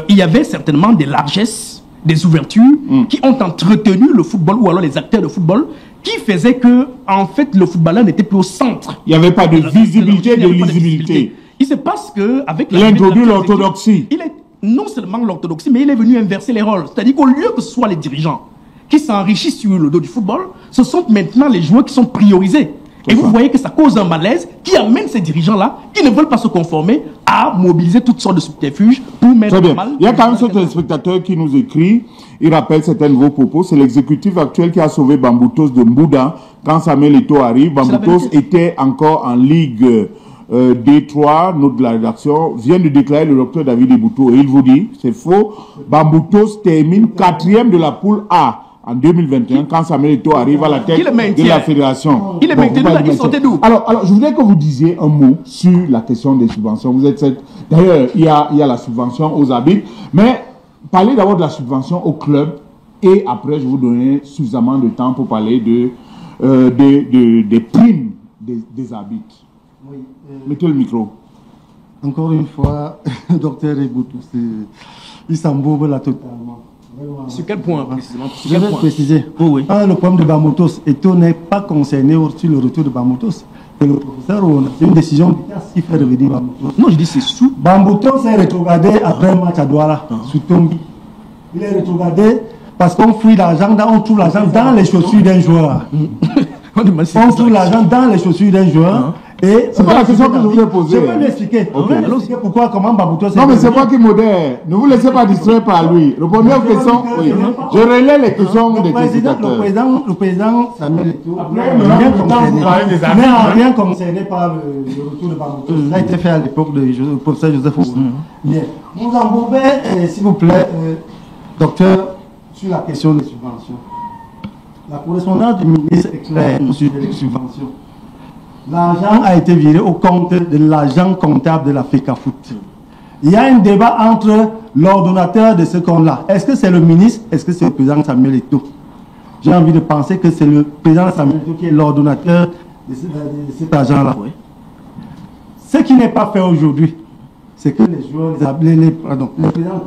Il y avait certainement des largesses, des ouvertures qui ont entretenu le football, ou alors les acteurs de football, qui faisaient que, en fait, le footballeur n'était plus au centre. Il n'y avait pas de visibilité, de lisibilité. Il se passe qu'avec il a introduit l'orthodoxie. Il est non seulement l'orthodoxie, mais il est venu inverser les rôles. C'est-à-dire qu'au lieu que ce soit les dirigeants qui s'enrichissent sur le dos du football, ce sont maintenant les joueurs qui sont priorisés. Et vous voyez que ça cause un malaise qui amène ces dirigeants-là, qui ne veulent pas se conformer, à mobiliser toutes sortes de subterfuges pour mettre mal... Il y a quand même ce téléspectateur qui nous écrit, il rappelle certains de vos propos, c'est l'exécutif actuel qui a sauvé Bamboutos de Mbouda. Quand Samuel Eto'o arrive, Bamboutos était encore en Ligue D3, notre de la rédaction, vient de déclarer le docteur David Ebouto. Et il vous dit, c'est faux, Bamboutos termine 4e de la poule A. En 2021, quand Samuel Eto'o arrive à la tête de la fédération. Il est maintenu, il sortait d'où? Alors, je voudrais que vous disiez un mot sur la question des subventions. Vous êtes d'ailleurs, il y a la subvention aux arbitres, mais parlez d'abord de la subvention au club et après, je vais vous donner suffisamment de temps pour parler des primes des arbitres. Oui, mettez le micro. Encore une fois, docteur Eboutou, il s'embourbe là totalement. Sur quel point précisément? Je vais préciser. Oui. Le problème de Bamboutos, Eto'o n'est pas concerné sur le retour de Bamboutos. C'est le professeur, c'est une décision qui fait revenir Bamboutos. Non, je dis c'est sous. Bamboutos est rétrogradé après un match à Douala, sous Tombi. Il est rétrogradé parce qu'on fouille l'argent, on trouve l'argent dans les chaussures d'un joueur. On trouve l'argent dans les chaussures d'un joueur. Et c'est pas la question que je vous ai posée. Je vais l'expliquer. Okay. Je vais expliquer pourquoi, comment Bamboutos... Non, mais c'est moi qui modère. Ne vous laissez pas distraire par lui. Répondez aux questions. Oui. Je relais les questions des téléspectateurs. Le président Samuel Eto'o n'est rien concerné par le retour de Bamboutos. Ça a été fait à l'époque du professeur Joseph Ousou. Bien. Vous embourbez, s'il vous plaît, docteur, sur la question des subventions. La correspondance du ministre est claire sur les subventions. L'argent a été viré au compte de l'agent comptable de la FECAFOOT. Il y a un débat entre l'ordonnateur de ce compte-là. Est-ce que c'est le ministre? Est-ce que c'est le président Samuel Eto'o? J'ai envie de penser que c'est le président Samuel Eto'o qui est l'ordonnateur de cet agent-là. Oui. Ce qui n'est pas fait aujourd'hui, c'est que les joueurs, les présidents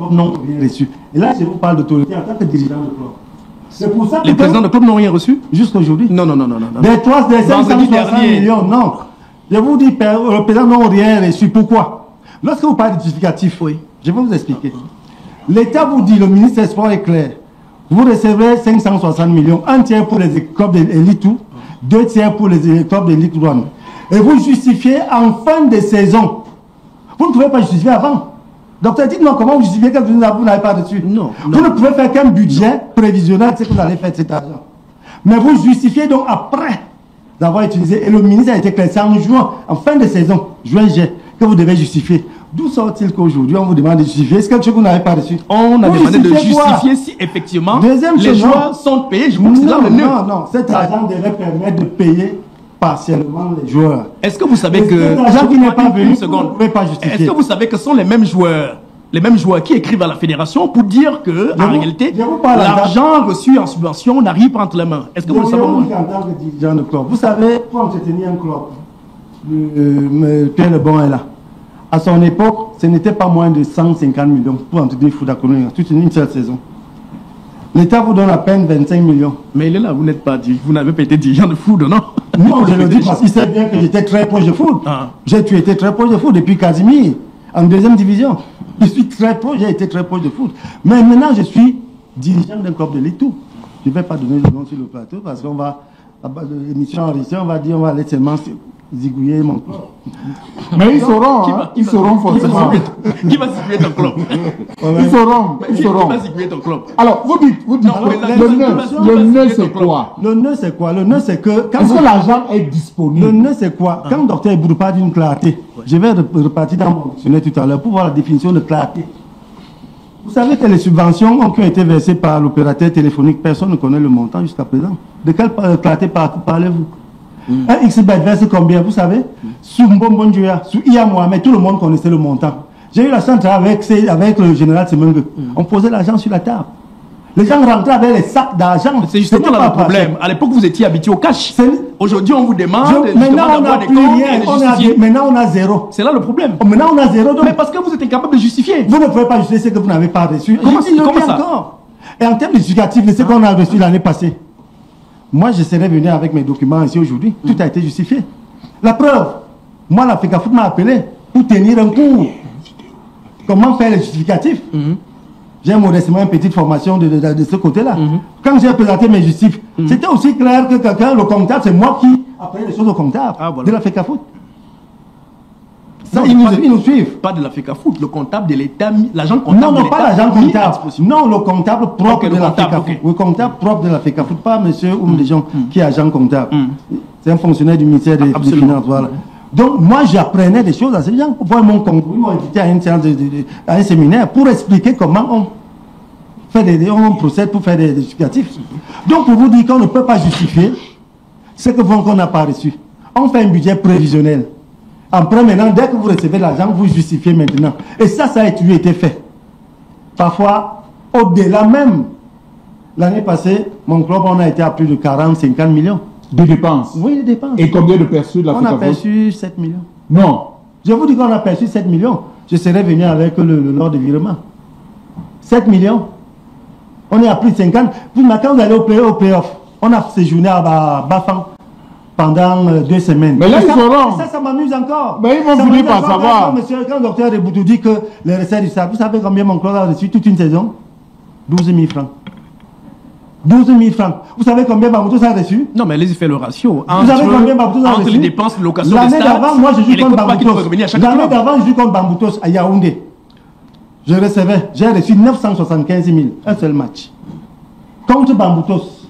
n'ont rien reçu. Et là, je vous parle d'autorité en tant que dirigeant de club. C'est pour ça que les présidents de club n'ont rien reçu jusqu'aujourd'hui. Non. Des 560 millions, non. Je vous dis, les présidents n'ont rien reçu. Pourquoi? Lorsque vous parlez de justificatif, je vais vous expliquer. L'État vous dit, le ministre des Sports est clair. Vous recevrez 560 millions, un tiers pour les clubs de l'élite, 2 tiers pour les clubs de l'élite 1. Et vous justifiez en fin de saison. Vous ne pouvez pas justifier avant. Docteur, dites-moi comment vous justifiez que vous n'avez pas dessus. Non. Vous ne pouvez faire qu'un budget prévisionnel, c'est que vous allez faire cet argent. Mais vous justifiez donc après d'avoir utilisé, et le ministre a été clair, c'est en juin, en fin de saison, juin-juillet, que vous devez justifier. D'où sort-il qu'aujourd'hui on vous demande de justifier? Est-ce quelque chose que vous n'avez pas reçu? On a demandé de justifier si effectivement les joueurs sont payés. Je crois que c'est là le nœud. Non, cet argent devrait permettre de payer partiellement les joueurs. Est-ce que vous savez que... L'argent qui n'est pas venu, une seconde. vous ne pouvez pas justifier. Est-ce que vous savez que ce sont les mêmes joueurs qui écrivent à la fédération pour dire que, en réalité, l'argent reçu en subvention n'arrive pas entre les mains? Est-ce que vous le savez? En tant que dirigeant de club, vous savez, pour entretenir un club, Pierre Lebon est là. À son époque, ce n'était pas moins de 150 millions pour entretenir Fouta Koulou, toute une seule saison. L'État vous donne à peine 25 millions. Mais il est là, vous n'êtes pas dit, vous n'avez pas été dirigeant de foot, non? Non, je le dis parce qu'il sait bien que j'étais très proche de foot. J'ai été très proche de foot depuis Casimir, en deuxième division. Je suis très proche, j'ai été très proche de foot. Mais maintenant, je suis dirigeant d'un club de l'Étou. Je ne vais pas donner le nom sur le plateau parce qu'on va, l'émission enregistrée, on va dire, on va aller seulement zigouiller mon club. Mais ils sauront, ils sauront forcément. Qui va zigouiller ton club? Ils sauront. Qui va zigouiller ton club? Alors, vous dites, le nœud c'est quoi? Le nœud c'est quoi? Le nœud c'est que... Est-ce que l'argent est disponible? Le nœud c'est quoi? Quand le docteur Boudou parle d'une clarté, je vais repartir dans mon dictionnaire tout à l'heure pour voir la définition de clarté. Vous savez que les subventions qui ont été versées par l'opérateur téléphonique, personne ne connaît le montant jusqu'à présent. De quelle clarté parlez-vous? Un XBet verse combien, vous savez? Sous Mbombo Djoya, sous Iya Mohamed, tout le monde connaissait le montant. J'ai eu la chance de travailler avec le général Semengue. On posait l'argent sur la table. Les gens rentraient avec les sacs d'argent. C'est justement là le problème. À l'époque, vous étiez habitué au cash. Aujourd'hui, on vous demande maintenant on n'a plus rien. Maintenant, on a zéro. C'est là le problème. Maintenant, on a zéro. Mais parce que vous êtes incapable de justifier. Vous ne pouvez pas justifier ce que vous n'avez pas reçu. Comment ça? Encore. Et en termes de justificatif, ce qu'on a reçu l'année passée. Moi, je serais venu avec mes documents ici aujourd'hui. Tout a été justifié. La preuve, moi, l'Africa Foot m'a appelé pour tenir un cours. Comment faire les justificatifs? J'ai modestement une petite formation de ce côté-là. Quand j'ai présenté mes justifs, c'était aussi clair que quelqu'un, le comptable, c'est moi qui apprenais les choses au comptable de l'Africa Foot. Ça, ils nous suivent. Pas de l'Africa Foot, le comptable de l'État, l'agent comptable. Non, pas l'agent comptable. Non, le comptable propre de l'Africa Foot. Le comptable propre de l'Africa Foot, pas monsieur ou des gens qui est agent comptable. C'est un fonctionnaire du ministère des Finances. Voilà. Donc, moi, j'apprenais des choses à ces gens. Ils m'ont invité à une séance à un séminaire pour expliquer comment on procède pour faire des justificatifs. Donc, pour vous dire qu'on ne peut pas justifier ce qu'on n'a pas reçu. On fait un budget prévisionnel. Après, maintenant, dès que vous recevez l'argent, vous justifiez maintenant. Et ça a été fait. Parfois, au-delà même. L'année passée, mon club, on a été à plus de 40-50 millions. De dépenses? Oui, de dépenses. Et combien de perçus de l'Africa Foot? On a perçu 7 millions. Non. Je vous dis qu'on a perçu 7 millions. Je serais venu avec le lot de virement. 7 millions. On est à plus de 50. Quand vous allez au play-off, on a séjourné à Bafang pendant 2 semaines. Mais là, ils sauront. Ça m'amuse encore. Mais ils vont finir par savoir. Quand le docteur Reboutou dit que les recettes du SAC, vous savez combien mon club a reçu toute une saison? 12 000 francs. 12 000 francs. Vous savez combien Bamboutos a reçu? Non, mais allez-y faire le ratio. Vous savez combien Bamboutos a reçu? Entre les dépenses de location des stades. L'année d'avant, moi, je joue contre Bamboutos. L'année d'avant, je joue contre Bamboutos à Yaoundé. J'ai reçu 975 000. Un seul match. Contre Bamboutos.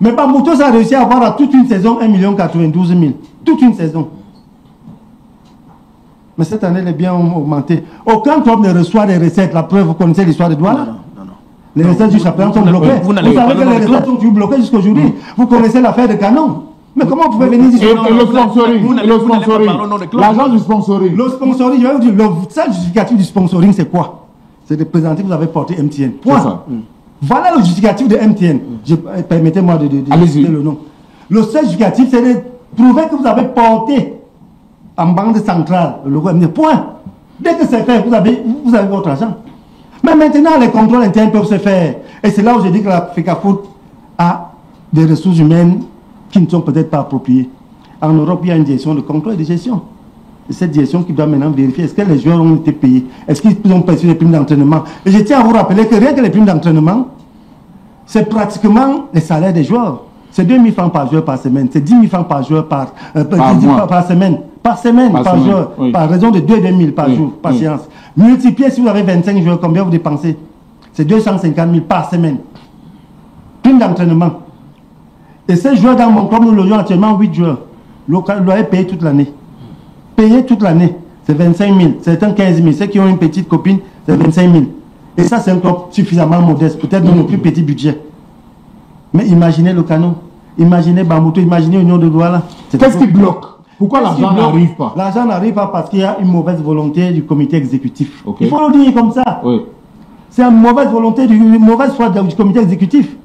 Mais Bamboutos a réussi à avoir à toute une saison 1 92 000. Toute une saison. Mais cette année, les biens ont augmenté. Aucun club ne reçoit des recettes. La preuve, vous connaissez l'histoire de Douala? Les recettes jusqu'à présent sont bloquées. Vous savez que les recettes sont bloquées jusqu'à aujourd'hui. Vous connaissez l'affaire de Canon. Mais comment vous pouvez venir ici? Et le sponsoring. L'agent du sponsoring. Le sponsoring, je vais vous dire, le seul justificatif du sponsoring, c'est quoi? C'est de présenter que vous avez porté MTN. Point. Voilà le justificatif de MTN. Permettez-moi de citer le nom. Le seul justificatif, c'est de prouver que vous avez porté en banque centrale le logo MTN. Point. Dès que c'est fait, vous avez votre argent. Mais maintenant, les contrôles internes peuvent se faire. Et c'est là où je dis que l'Africa Foot a des ressources humaines qui ne sont peut-être pas appropriées. En Europe, il y a une direction de contrôle et de gestion. Et cette direction qui doit maintenant vérifier est-ce que les joueurs ont été payés, est-ce qu'ils ont perçu les primes d'entraînement. Et je tiens à vous rappeler que rien que les primes d'entraînement, c'est pratiquement les salaires des joueurs. C'est 2 000 francs par joueur par semaine, c'est 10 000 francs par joueur par semaine. Par joueur, oui. Par raison de 2 000 par jour, par séance. Multipliez, si vous avez 25 joueurs, combien vous dépensez? C'est 250 000 par semaine. Prime d'entraînement. Et ces joueurs dans mon club, nous logeons actuellement 8 joueurs. Le loyer payé toute l'année. Payé toute l'année, c'est 25 000. Certains 15 000. Ceux qui ont une petite copine, c'est 25 000. Et ça, c'est un club suffisamment modeste, peut-être dans le plus petit budget. Mais imaginez le Canon. Imaginez Bamoutou, imaginez Union de Douala. Qu'est-ce qui bloque? Pourquoi l'argent n'arrive pas? L'argent n'arrive pas parce qu'il y a une mauvaise volonté du comité exécutif. Okay. Il faut le dire comme ça. Oui. C'est une mauvaise volonté, une mauvaise foi du comité exécutif.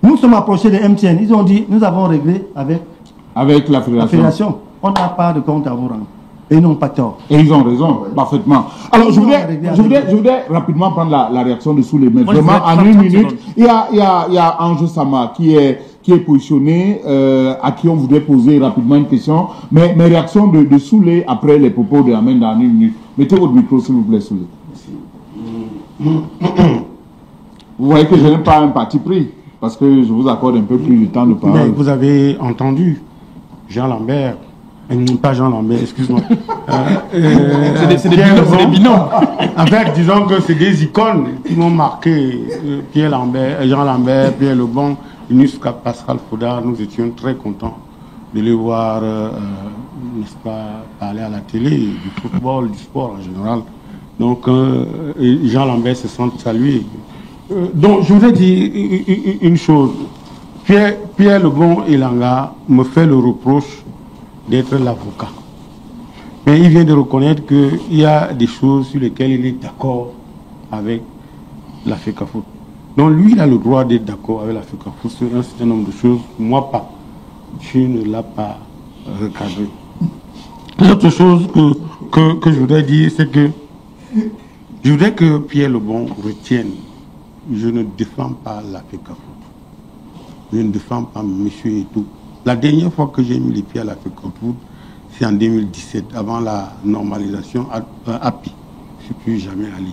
Nous sommes approchés de MTN. Ils ont dit, nous avons réglé avec la fédération. On n'a pas de compte à vous rendre. Et ils n'ont pas tort. Et ils ont raison, parfaitement. Alors, je voudrais rapidement prendre la réaction de Souley. Mais vraiment, en une minute, il y a Ange Sama qui est positionné, à qui on voudrait poser rapidement une question. Mais mes réactions de Souley après les propos de Ahmed en une minute. Mettez votre micro, s'il vous plaît, Souley. Vous voyez que je n'ai pas un parti pris, parce que je vous accorde un peu plus de temps de parole. Mais vous avez entendu Jean Lambert, pas Jean Lambert, excuse-moi. C'est des binômes. En fait, disons que c'est des icônes qui m'ont marqué. Pierre Lambert, Jean Lambert, Pierre Lebon, Nusca Pascal Foudard, nous étions très contents de les voir, n'est-ce pas, parler à la télé, du football, du sport en général. Donc, Jean Lambert se sent salué. Donc, je voudrais dire une chose. Pierre Lebon Elanga me fait le reproche d'être l'avocat. Mais il vient de reconnaître qu'il y a des choses sur lesquelles il est d'accord avec la FECAFOOT. Donc, lui, il a le droit d'être d'accord avec la FECAFOOT sur un certain nombre de choses. Moi, pas. Je ne l'ai pas recadré. L'autre chose que je voudrais dire, c'est que je voudrais que Pierre Lebon retienne, je ne défends pas la FECAFOOT. Je ne défends pas M. Eto'o. La dernière fois que j'ai mis les pieds à la FECAFOOT, c'est en 2017, avant la normalisation API. Je ne suis plus jamais allé.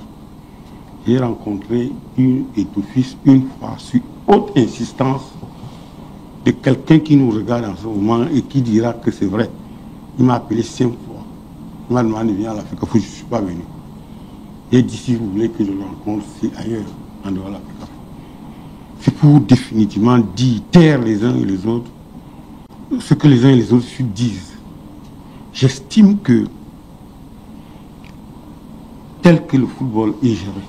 J'ai rencontré une Eto'o-fils une fois sur haute insistance de quelqu'un qui nous regarde en ce moment et qui dira que c'est vrai. Il m'a appelé 5 fois. Il m'a demandé de venir à la FECAFOOT, je ne suis pas venu. Et dit, si vous voulez que je le rencontre, c'est ailleurs, en dehors de la FECAFOOT. C'est pour définitivement dire, taire les uns et les autres, ce que les uns et les autres se disent. J'estime que, tel que le football est géré,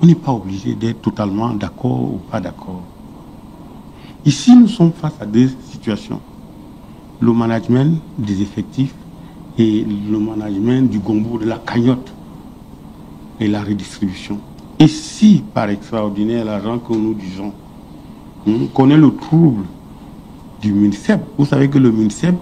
on n'est pas obligé d'être totalement d'accord ou pas d'accord. Ici, nous sommes face à deux situations. Le management des effectifs et le management du gombo, de la cagnotte et la redistribution. Et si, par extraordinaire, l'argent que nous disons, on connaît le trouble du MINSEP, vous savez que le MINSEP,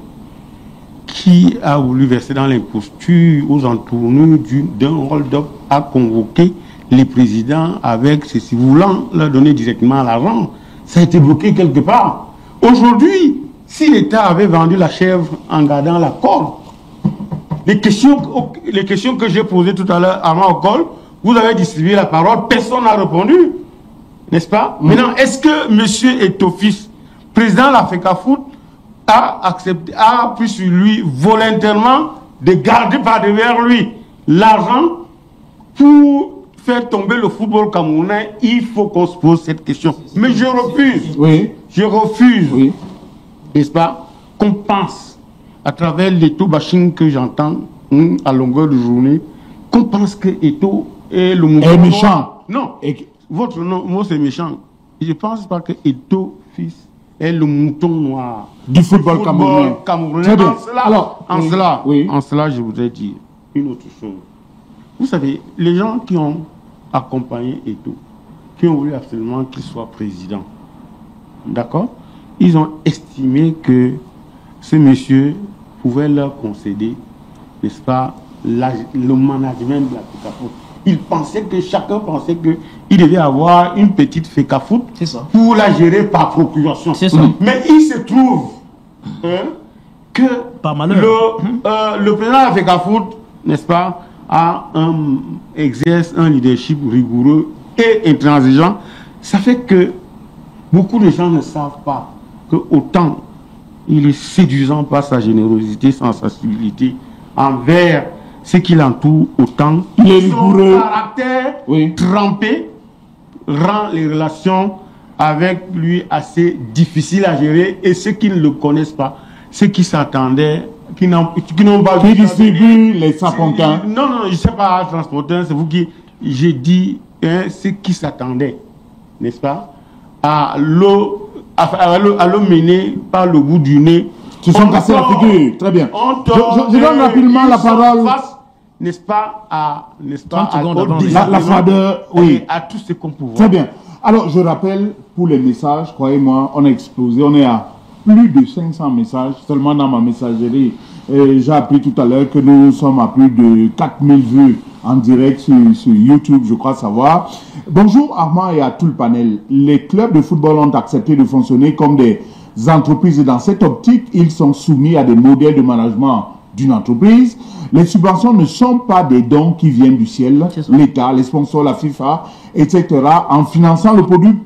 qui a voulu verser dans l'imposture aux entournures d'un hold-up, a convoqué les présidents avec ceci, voulant leur donner directement l'argent. Ça a été bloqué quelque part. Aujourd'hui, si l'État avait vendu la chèvre en gardant la corde, les questions que j'ai posées tout à l'heure avant au col, vous avez distribué la parole, personne n'a répondu, n'est-ce pas? Maintenant, est-ce que M. Eto'o-fils, président de la FECAFOOT, a pris sur lui volontairement de garder par derrière lui l'argent pour faire tomber le football camerounais? Il faut qu'on se pose cette question. Mais je refuse. Oui. Je refuse. Oui. N'est-ce pas? Qu'on pense, à travers l'Eto'o-bashing que j'entends à longueur de journée, qu'on pense que Eto'o est le mouvement. Est méchant. Non. Votre nom, c'est méchant. Je ne pense pas que Eto'o-fils est le mouton noir du football camerounais. En cela, je voudrais dire une autre chose. Vous savez, les gens qui ont accompagné Eto'o, qui ont voulu absolument qu'il soit président, d'accord? Ils ont estimé que ce monsieur pouvait leur concéder, n'est-ce pas, le management de la FECAFOOT. Chacun pensait qu'il devait avoir une petite FECAFOOT pour la gérer par procuration. Mais il se trouve que par malheur, le président de la FECAFOOT, n'est-ce pas, exerce un leadership rigoureux et intransigeant. Ça fait que beaucoup de gens ne savent pas que autant il est séduisant par sa générosité, sa sensibilité envers ce qui l'entoure, autant il est rigoureux. Son caractère trempé rend les relations avec lui assez difficiles à gérer, et ceux qui ne le connaissent pas, ceux qui s'attendaient, qui n'ont pas vu, qui distribuent les sapontins. Non, je ne sais pas, transporteur, c'est vous qui, j'ai dit, ceux qui s'attendaient, n'est-ce pas, à à le mener par le bout du nez. Se sont cassés la figure, très bien. Je donne rapidement la parole. N'est-ce pas, à la fadeur, oui. À tout ce qu'on peut voir. Très bien. Alors, je rappelle, pour les messages, croyez-moi, on a explosé. On est à plus de 500 messages seulement dans ma messagerie. J'ai appris tout à l'heure que nous sommes à plus de 4000 vues en direct sur YouTube, je crois savoir. Bonjour Armand et à tout le panel. Les clubs de football ont accepté de fonctionner comme des entreprises et dans cette optique, ils sont soumis à des modèles de management d'une entreprise. Les subventions ne sont pas des dons qui viennent du ciel. L'État, les sponsors, la FIFA, etc. en finançant le produit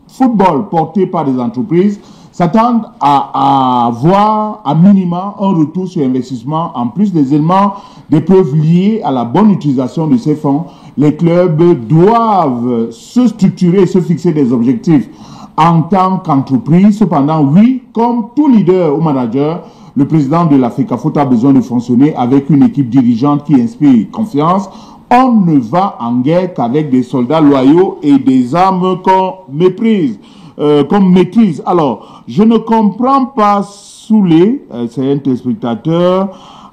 football porté par des entreprises s'attendent à avoir à minima un retour sur investissement en plus des éléments des preuves liées à la bonne utilisation de ces fonds. Les clubs doivent se structurer et se fixer des objectifs en tant qu'entreprise. Cependant, oui, comme tout leader ou manager, le président de la FECAFOOT a besoin de fonctionner avec une équipe dirigeante qui inspire confiance. On ne va en guerre qu'avec des soldats loyaux et des armes qu'on méprise. Comme maîtrise. Alors, je ne comprends pas Soulé, c'est un téléspectateur,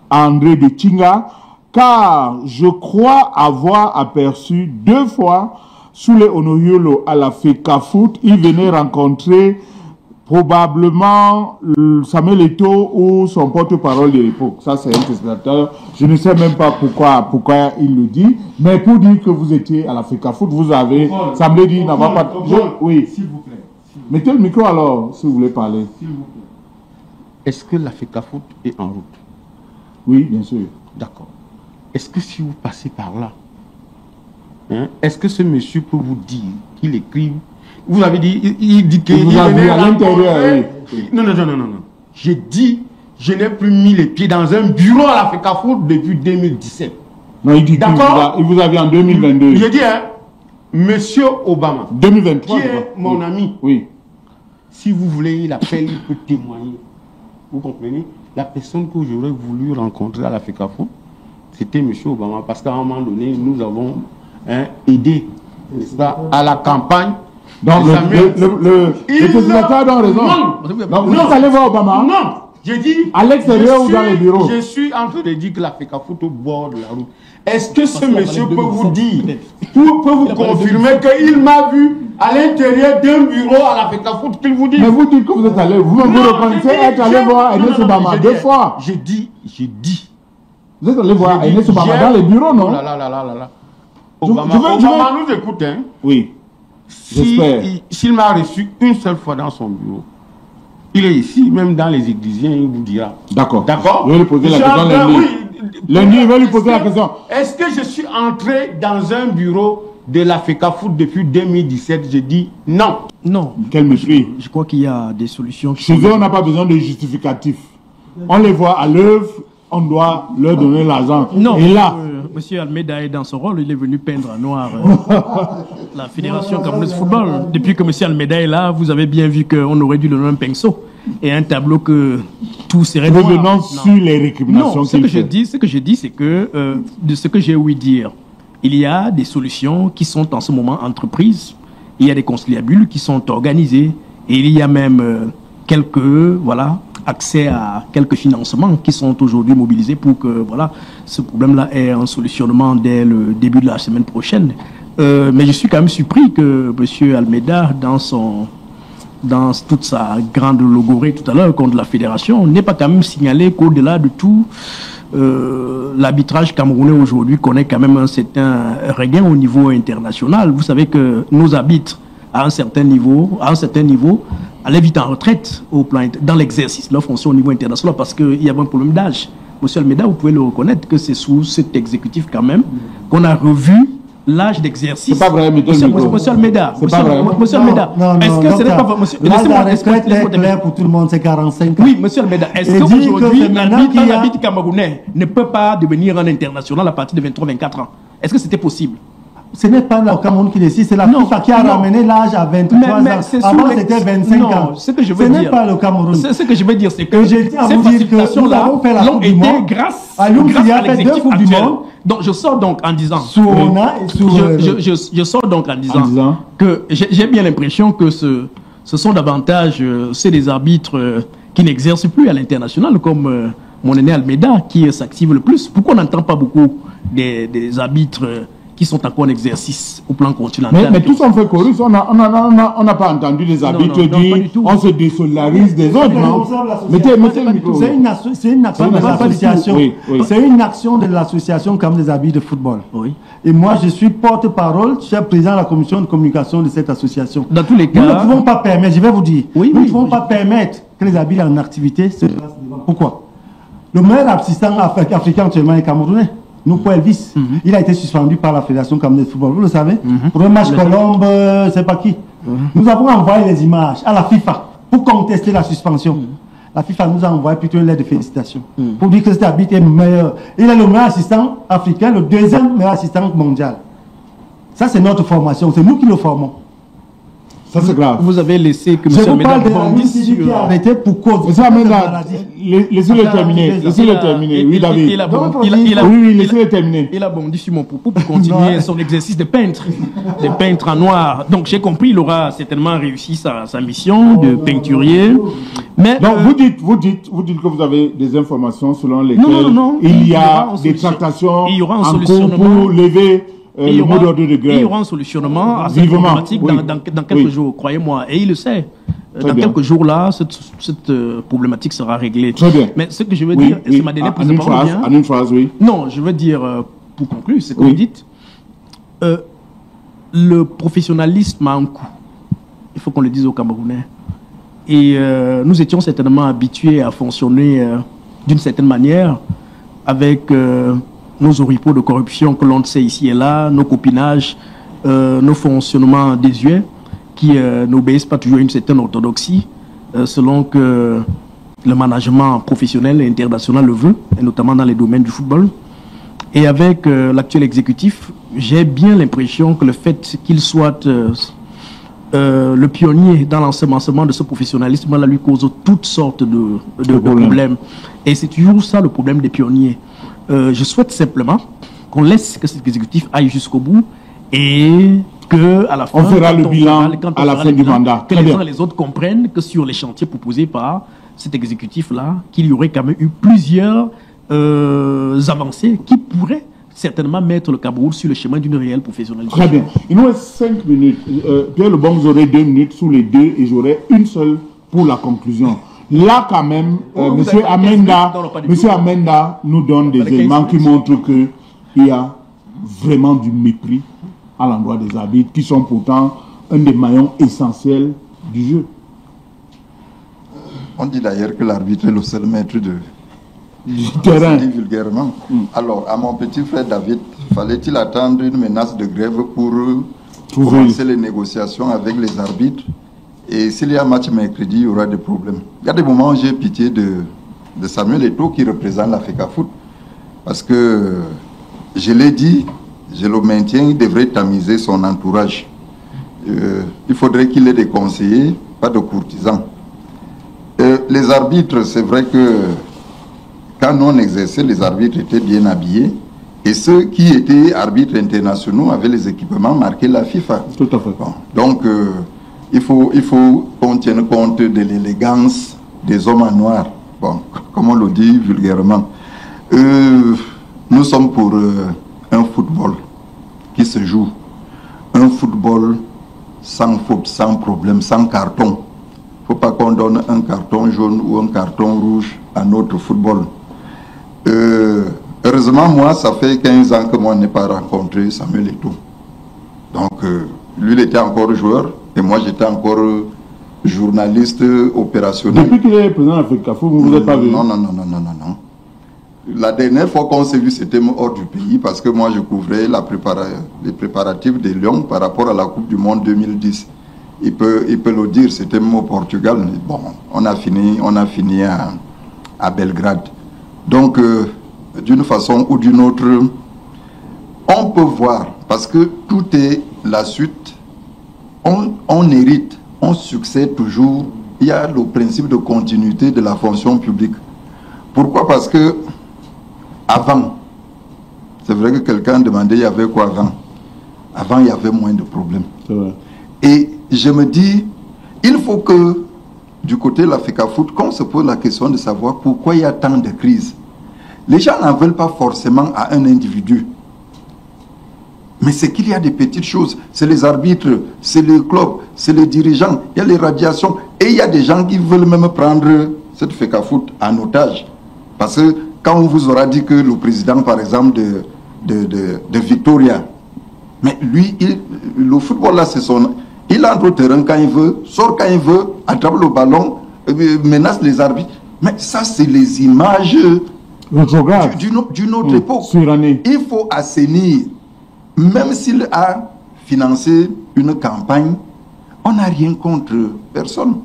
André de Tinga, car je crois avoir aperçu 2 fois Soulé Onoyolo à la FECAFOOT. Il venait rencontrer probablement Samuel Eto'o ou son porte-parole de l'époque. Ça, c'est un téléspectateur. Je ne sais même pas pourquoi il le dit, mais pour dire que vous étiez à la FECAFOOT, vous avez, ça me dit n'avoir pas... Oui. S'il vous plaît. Mettez le micro alors, si vous voulez parler. Est-ce que la FECAFOOT est en route? Oui, bien sûr. D'accord. Est-ce que si vous passez par là, hein, est-ce que ce monsieur peut vous dire qu'il écrive? Vous avez dit, il dit qu'il venait à l'intérieur. Oui. Non. J'ai dit, je n'ai plus mis les pieds dans un bureau à la FECAFOOT depuis 2017. Non, il dit qu'il vous avez en 2022. J'ai dit, hein, monsieur Obama, 2023, qui est mon ami. Oui. Si vous voulez, il appelle, il peut témoigner. Vous comprenez? La personne que j'aurais voulu rencontrer à la FECAFOOT, c'était M. Obama, parce qu'à un moment donné, nous avons aidé à la campagne. Donc, le président a raison. Donc, vous êtes allé voir Obama? Non, j'ai dit. À l'extérieur ou dans les bureaux? Je suis en train de dire que la FECAFOOT au bord de la route. Est-ce que ce monsieur peut vous dire, peut vous confirmer qu'il m'a vu à l'intérieur d'un bureau à la FECAFOOT qu'il vous dit? Mais vous dites que vous êtes allé, vous-même vous reconnaissez être allé voir Agnès Obama 2 fois. J'ai dit. Vous êtes allé voir Agnès Obama dans les bureaux, non? Obama nous écoute, hein? Oui. J'espère. S'il m'a reçu une seule fois dans son bureau, il est ici, même dans les églisiens, il vous dira. D'accord. D'accord? Je vais lui poser la question lundi. Lundi, il va lui poser la question. Est-ce que je suis entré dans un bureau de la FECAFOOT depuis 2017? Je dis non. Non. Quel mépris. Je crois qu'il y a des solutions. Chez eux, on n'a pas besoin de justificatifs. On les voit à l'œuvre, on doit leur donner l'argent. Non. Et là, Monsieur Almeida est dans son rôle, il est venu peindre en noir la Fédération Camerounaise de Football. Depuis que Monsieur Almeida est là, vous avez bien vu qu'on aurait dû le donner un pinceau et un tableau que tout serait noir. Revenons sur les récriminations. Non, ce que je dis, c'est que de ce que j'ai ouï dire, il y a des solutions qui sont en ce moment entreprises, il y a des conciliabules qui sont organisées et il y a même accès à quelques financements qui sont aujourd'hui mobilisés pour que ce problème-là ait un solutionnement dès le début de la semaine prochaine. Mais je suis quand même surpris que M. Almeida, dans toute sa grande logorée tout à l'heure contre la fédération, n'ait pas quand même signalé qu'au-delà de tout, l'arbitrage camerounais aujourd'hui connaît quand même un certain regain au niveau international. Vous savez que nos arbitres, à un certain niveau, allaient vite en retraite dans l'exercice de leur fonction au niveau international parce qu'il y avait un problème d'âge. Monsieur Almeida, vous pouvez le reconnaître que c'est sous cet exécutif quand même qu'on a revu l'âge d'exercice. C'est pas vrai, Monsieur Almeida. C'est pas vrai. Monsieur Almeida. Est-ce que ce n'est pas monsieur? La retraite est claire pour tout le monde, c'est 45 ans. Oui, monsieur Almeida. Est-ce qu'aujourd'hui, l'arbitre camerounais ne peut pas devenir un international à partir de 23-24 ans? Est-ce que c'était possible? Ce n'est pas le Cameroun qui décide, c'est la FIFA qui a ramené l'âge à 23 ans. Avant, c'était 25 ans. Ce que je veux dire, ce n'est pas le Cameroun. Ce que je veux dire, c'est que ces facilitations-là l'ont été grâce à l'exécutif actuel. Donc, je sors donc en disant que j'ai bien l'impression que ce sont davantage c'est des arbitres qui n'exercent plus à l'international, comme mon aîné Almeida, qui s'active le plus. Pourquoi on n'entend pas beaucoup des arbitres qui sont encore en exercice au plan continental? Mais tous on fait chorus, on n'a pas entendu les arbitres dire on se désolidarise des autres, non? Mettez le micro. C'est une action de l'association. C'est une action de l'association comme des arbitres de football. Oui. Et moi, je suis porte-parole, cher président de la commission de communication de cette association. Dans tous les cas... Nous ne pouvons pas permettre, je vais vous dire, nous ne pouvons pas permettre que les arbitres en activité se placent devant. Pourquoi? Le meilleur assistant africain actuellement est camerounais. Nous, pour Elvis, il a été suspendu par la Fédération camerounaise de football, vous le savez. Pour un match Colombe, c'est pas qui. Nous avons envoyé les images à la FIFA pour contester la suspension. La FIFA nous a envoyé plutôt une lettre de félicitations pour dire que cet arbitre est meilleur. Il est le meilleur assistant africain, le deuxième meilleur assistant mondial. Ça, c'est notre formation, c'est nous qui le formons. Ça, c'est grave. Vous avez laissé que Je M. vous Almeida parle de la bondisse qui est arrêté pour cause M. de Almeida, maladie. laissez-le terminer. Laissez-le terminer. Oui, David. Oui, laissez-le terminer. Il a bondi sur mon propos pour continuer son exercice de peintre. De peintre en noir. Donc j'ai compris, il aura certainement réussi sa mission de peinturier. Mais donc vous dites que vous avez des informations selon lesquelles non, il y a des tractations en cours pour lever le mot d'ordre de grève. Il y aura un solutionnement à cette problématique dans quelques jours, croyez-moi. Et il le sait. Dans quelques jours là, cette problématique sera réglée. Très bien. Mais ce que je veux dire, c'est ma dernière prise de parole. En une phrase, oui. Non, je veux dire, pour conclure, c'est que vous dites, le professionnalisme a un coût. Il faut qu'on le dise aux Camerounais. Et nous étions certainement habitués à fonctionner d'une certaine manière avec nos oripeaux de corruption que l'on sait ici et là, nos copinages, nos fonctionnements désuets qui n'obéissent pas toujours à une certaine orthodoxie selon que le management professionnel et international le veut, et notamment dans les domaines du football. Et avec l'actuel exécutif, j'ai bien l'impression que le fait qu'il soit le pionnier dans l'ensemencement de ce professionnalisme-là lui cause toutes sortes de problèmes. Et c'est toujours ça le problème des pionniers. Je souhaite simplement qu'on laisse que cet exécutif aille jusqu'au bout et que à la fin, on fera le bilan à la fin du mandat. Que les uns et les autres comprennent que sur les chantiers proposés par cet exécutif-là, qu'il y aurait quand même eu plusieurs avancées qui pourraient certainement mettre le Cameroun sur le chemin d'une réelle professionnalisation. Très bien. Il nous reste 5 minutes. Pierre Lebon, vous aurez 2 minutes sous les deux et j'aurai une seule pour la conclusion. Là, quand même, Monsieur Amenda nous donne des éléments qui montrent qu'il y a vraiment du mépris à l'endroit des arbitres, qui sont pourtant un des maillons essentiels du jeu. On dit d'ailleurs que l'arbitre est le seul maître du terrain. Vulgairement. Alors, à mon petit frère David, fallait-il attendre une menace de grève pour commencer les négociations avec les arbitres? Et s'il y a match mercredi, il y aura des problèmes. Il y a des moments où j'ai pitié de Samuel Eto'o qui représente la FECAFOOT. Parce que, je l'ai dit, je le maintiens, il devrait tamiser son entourage. Il faudrait qu'il ait des conseillers, pas de courtisans. Les arbitres, c'est vrai que quand nous on exerçait, les arbitres étaient bien habillés. Et ceux qui étaient arbitres internationaux avaient les équipements marqués la FIFA. Tout à fait. Bon, donc, il faut qu'on tienne compte de l'élégance des hommes en noir. Bon, comme on le dit vulgairement. Nous sommes pour un football qui se joue. Un football sans faute, sans problème, sans carton. Il ne faut pas qu'on donne un carton jaune ou un carton rouge à notre football. Heureusement, moi, ça fait 15 ans que moi, je n'ai pas rencontré Samuel Eto'o. Donc, lui, il était encore joueur et moi, j'étais encore journaliste opérationnel. Depuis qu'il est président de la FECAFOOT, vous ne vous êtes pas vu? Non. La dernière fois qu'on s'est vu, c'était hors du pays parce que moi, je couvrais les préparatifs des Lions par rapport à la Coupe du Monde 2010. Il peut le dire, c'était même au Portugal. Bon, on a fini à Belgrade. Donc, d'une façon ou d'une autre, on peut voir, parce que tout est la suite, on hérite, on succède toujours. Il y a le principe de continuité de la fonction publique. Pourquoi? Parce que avant, c'est vrai que quelqu'un demandait il y avait quoi avant. Avant, il y avait moins de problèmes. C'est vrai. Et je me dis, il faut que, du côté de la FECAFOOT, qu'on se pose la question de savoir pourquoi il y a tant de crises. Les gens n'en veulent pas forcément à un individu. Mais c'est qu'il y a des petites choses. C'est les arbitres, c'est les clubs, c'est les dirigeants, il y a les radiations. Et il y a des gens qui veulent même prendre cette FECAFOOT en otage. Parce que quand on vous aura dit que le président, par exemple, de Victoria, mais lui, le football là, c'est son... Il entre au terrain quand il veut, sort quand il veut, attrape le ballon, menace les arbitres. Mais ça, c'est les images d'une autre époque. Surannée. Il faut assainir. Même s'il a financé une campagne, on n'a rien contre personne.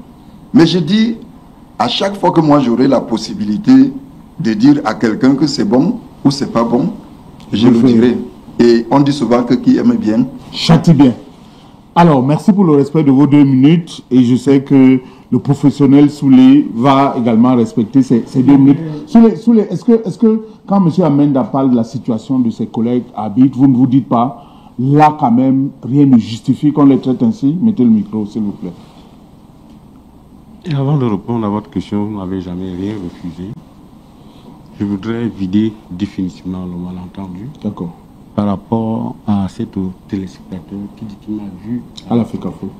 Mais je dis, à chaque fois que moi j'aurai la possibilité de dire à quelqu'un que c'est bon ou c'est pas bon, je le dirai. Et on dit souvent que qui aime bien châtie bien. Alors, merci pour le respect de vos 2 minutes. Et je sais que le professionnel Soulé va également respecter ces 2 minutes. Soulé, est-ce que quand M. Amenda parle de la situation de ses collègues arbitres, vous ne vous dites pas, là quand même, rien ne justifie qu'on les traite ainsi? Mettez le micro, s'il vous plaît. Et avant de répondre à votre question, vous n'avez jamais rien refusé. Je voudrais vider définitivement le malentendu. D'accord. Par rapport à cet téléspectateur qui dit qu'il m'a vu à la FECAFOOT.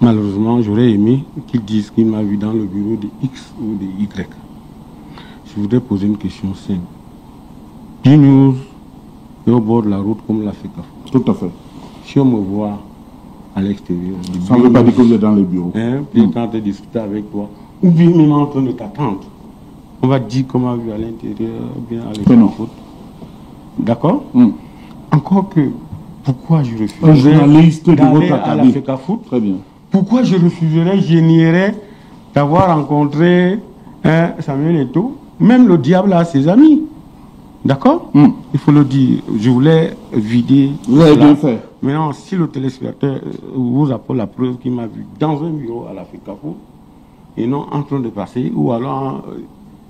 Malheureusement, j'aurais aimé qu'ils disent qu'il m'a vu dans le bureau de X ou de Y. Je voudrais poser une question simple. B-News est au bord de la route comme la FECAFOOT. Tout à fait. Si on me voit à l'extérieur, ça ne veut pas dire que vous êtes dans le bureau. Puis en train de discuter avec toi, ou bien même en train de t'attendre. On va dire qu'on m'a vu à l'intérieur, bien avec la FECAFOOT. D'accord. Encore que, pourquoi je refuserais un journaliste de votre à la FECAFOOT? Très bien. Pourquoi je refuserais, je nierais d'avoir rencontré Samuel Eto'o? Même le diable a ses amis. D'accord. Il faut le dire. Je voulais vider. Vous avez bien fait. Maintenant, si le téléspectateur vous apporte la preuve qu'il m'a vu dans un bureau à la FECAFOOT et non en train de passer, ou alors,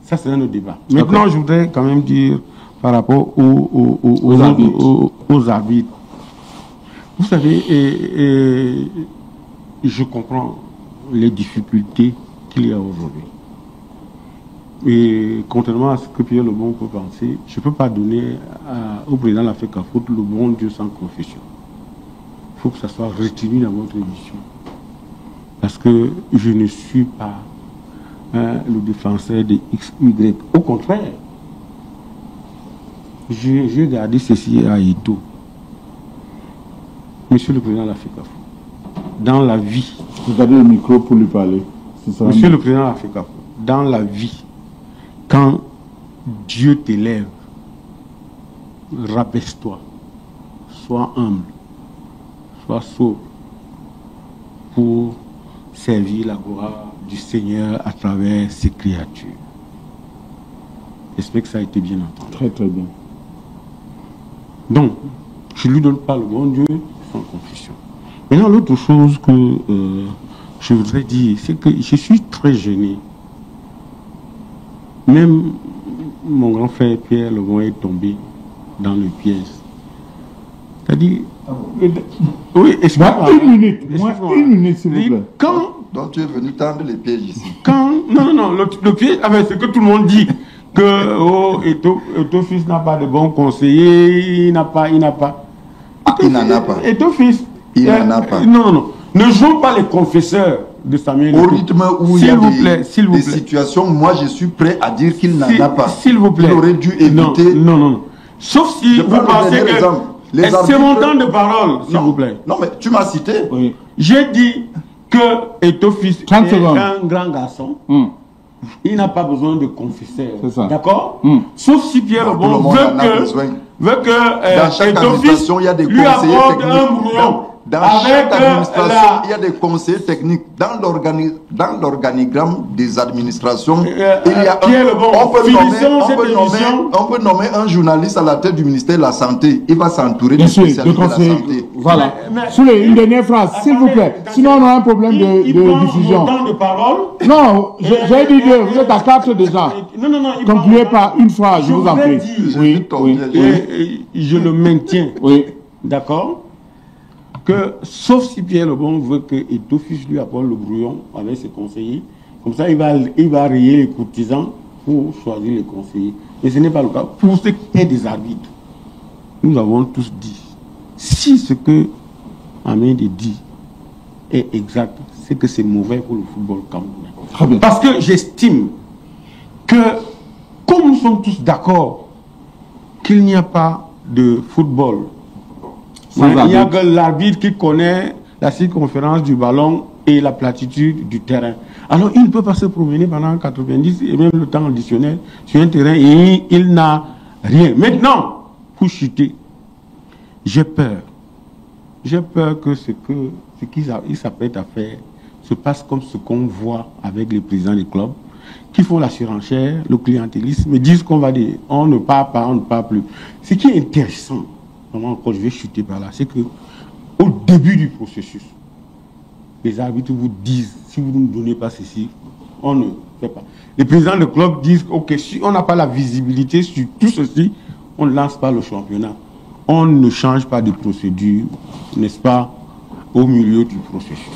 ça c'est un autre débat. Maintenant, je voudrais quand même dire par rapport aux arbitres. Vous savez, je comprends les difficultés qu'il y a aujourd'hui. Et contrairement à ce que Pierre Lebon peut penser, je ne peux pas donner au président de la FECAFOOT le bon Dieu sans confession. Il faut que ça soit retenu dans votre émission. Parce que je ne suis pas le défenseur des X, Y. Au contraire, j'ai gardé ceci à Eto'o. Monsieur le président de la FECAFOOT, dans la vie... Regardez le micro pour lui parler. Monsieur le président de la FECAFOOT, dans la vie, quand Dieu t'élève, rabaisse-toi, sois humble, sois sobre pour servir la gloire du Seigneur à travers ses créatures. J'espère que ça a été bien entendu. Très très bien. Donc, je ne lui donne pas le bon Dieu sans confession. Maintenant, l'autre chose que je voudrais dire, c'est que je suis très gêné. Même mon grand frère Pierre Lebon est tombé dans le piège. C'est-à-dire... Oui, excuse-moi. Une minute, s'il vous plaît. Quand... Donc tu es venu tendre les pièges ici. Quand... Non, le piège, c'est que tout le monde dit que Eto'o fils n'a pas de bons conseillers, il n'en a pas. Il n'en a pas. Eto'o fils... Il n'en a pas. Non. Ne jouons pas les confesseurs de Samuel Eto'o. Au rythme où il y a des situations, moi je suis prêt à dire qu'il n'en a pas. S'il vous plaît. Il aurait dû éviter... Non. Sauf si vous pensez que... C'est mon temps de parole, s'il vous plaît. Non, mais tu m'as cité. Oui. J'ai dit que Eto'o fils est un grand garçon. Il n'a pas besoin de confesseur. D'accord. Sauf si Pierre Lebon veut que Eto'o fils lui apporte un brouillon. Dans chaque administration, il y a des conseillers techniques. Dans l'organigramme des administrations, il y a on peut nommer un journaliste à la tête du ministère de la Santé. Il va s'entourer de spécialistes de la santé. Voilà. Souley, une dernière phrase, s'il vous plaît. Sinon, on a un problème de diffusion. De parole. Non, j'ai dit deux. Vous êtes à 4 déjà. Non. Concluez par une phrase, je vous en prie. Oui. Je le maintiens. Oui. D'accord. que, sauf si Pierre Lebon veut que d'office lui apporte le brouillon avec ses conseillers, comme ça il va rayer les courtisans pour choisir les conseillers. Mais ce n'est pas le cas. Pour ce qui est des arbitres, nous avons tous dit, si ce que Ahmed dit est exact, c'est que c'est mauvais pour le football camerounais. Parce que j'estime que, comme nous sommes tous d'accord qu'il n'y a pas de football, il n'y a que l'arbitre qui connaît la circonférence du ballon et la platitude du terrain. Alors il ne peut pas se promener pendant 90 et même le temps additionnel sur un terrain et il n'a rien. Maintenant, pour chuter, j'ai peur. J'ai peur que ce qu'il s'apprête à faire se passe comme ce qu'on voit avec les présidents des clubs qui font la surenchère, le clientélisme, et disent qu'on va dire on ne part pas, on ne part plus. Ce qui est intéressant, vraiment encore je vais chuter par là, c'est que au début du processus, les arbitres vous disent si vous ne nous donnez pas ceci, on ne fait pas. Les présidents de club disent ok, si on n'a pas la visibilité sur tout ceci, on ne lance pas le championnat. On ne change pas de procédure, n'est-ce pas, au milieu du processus.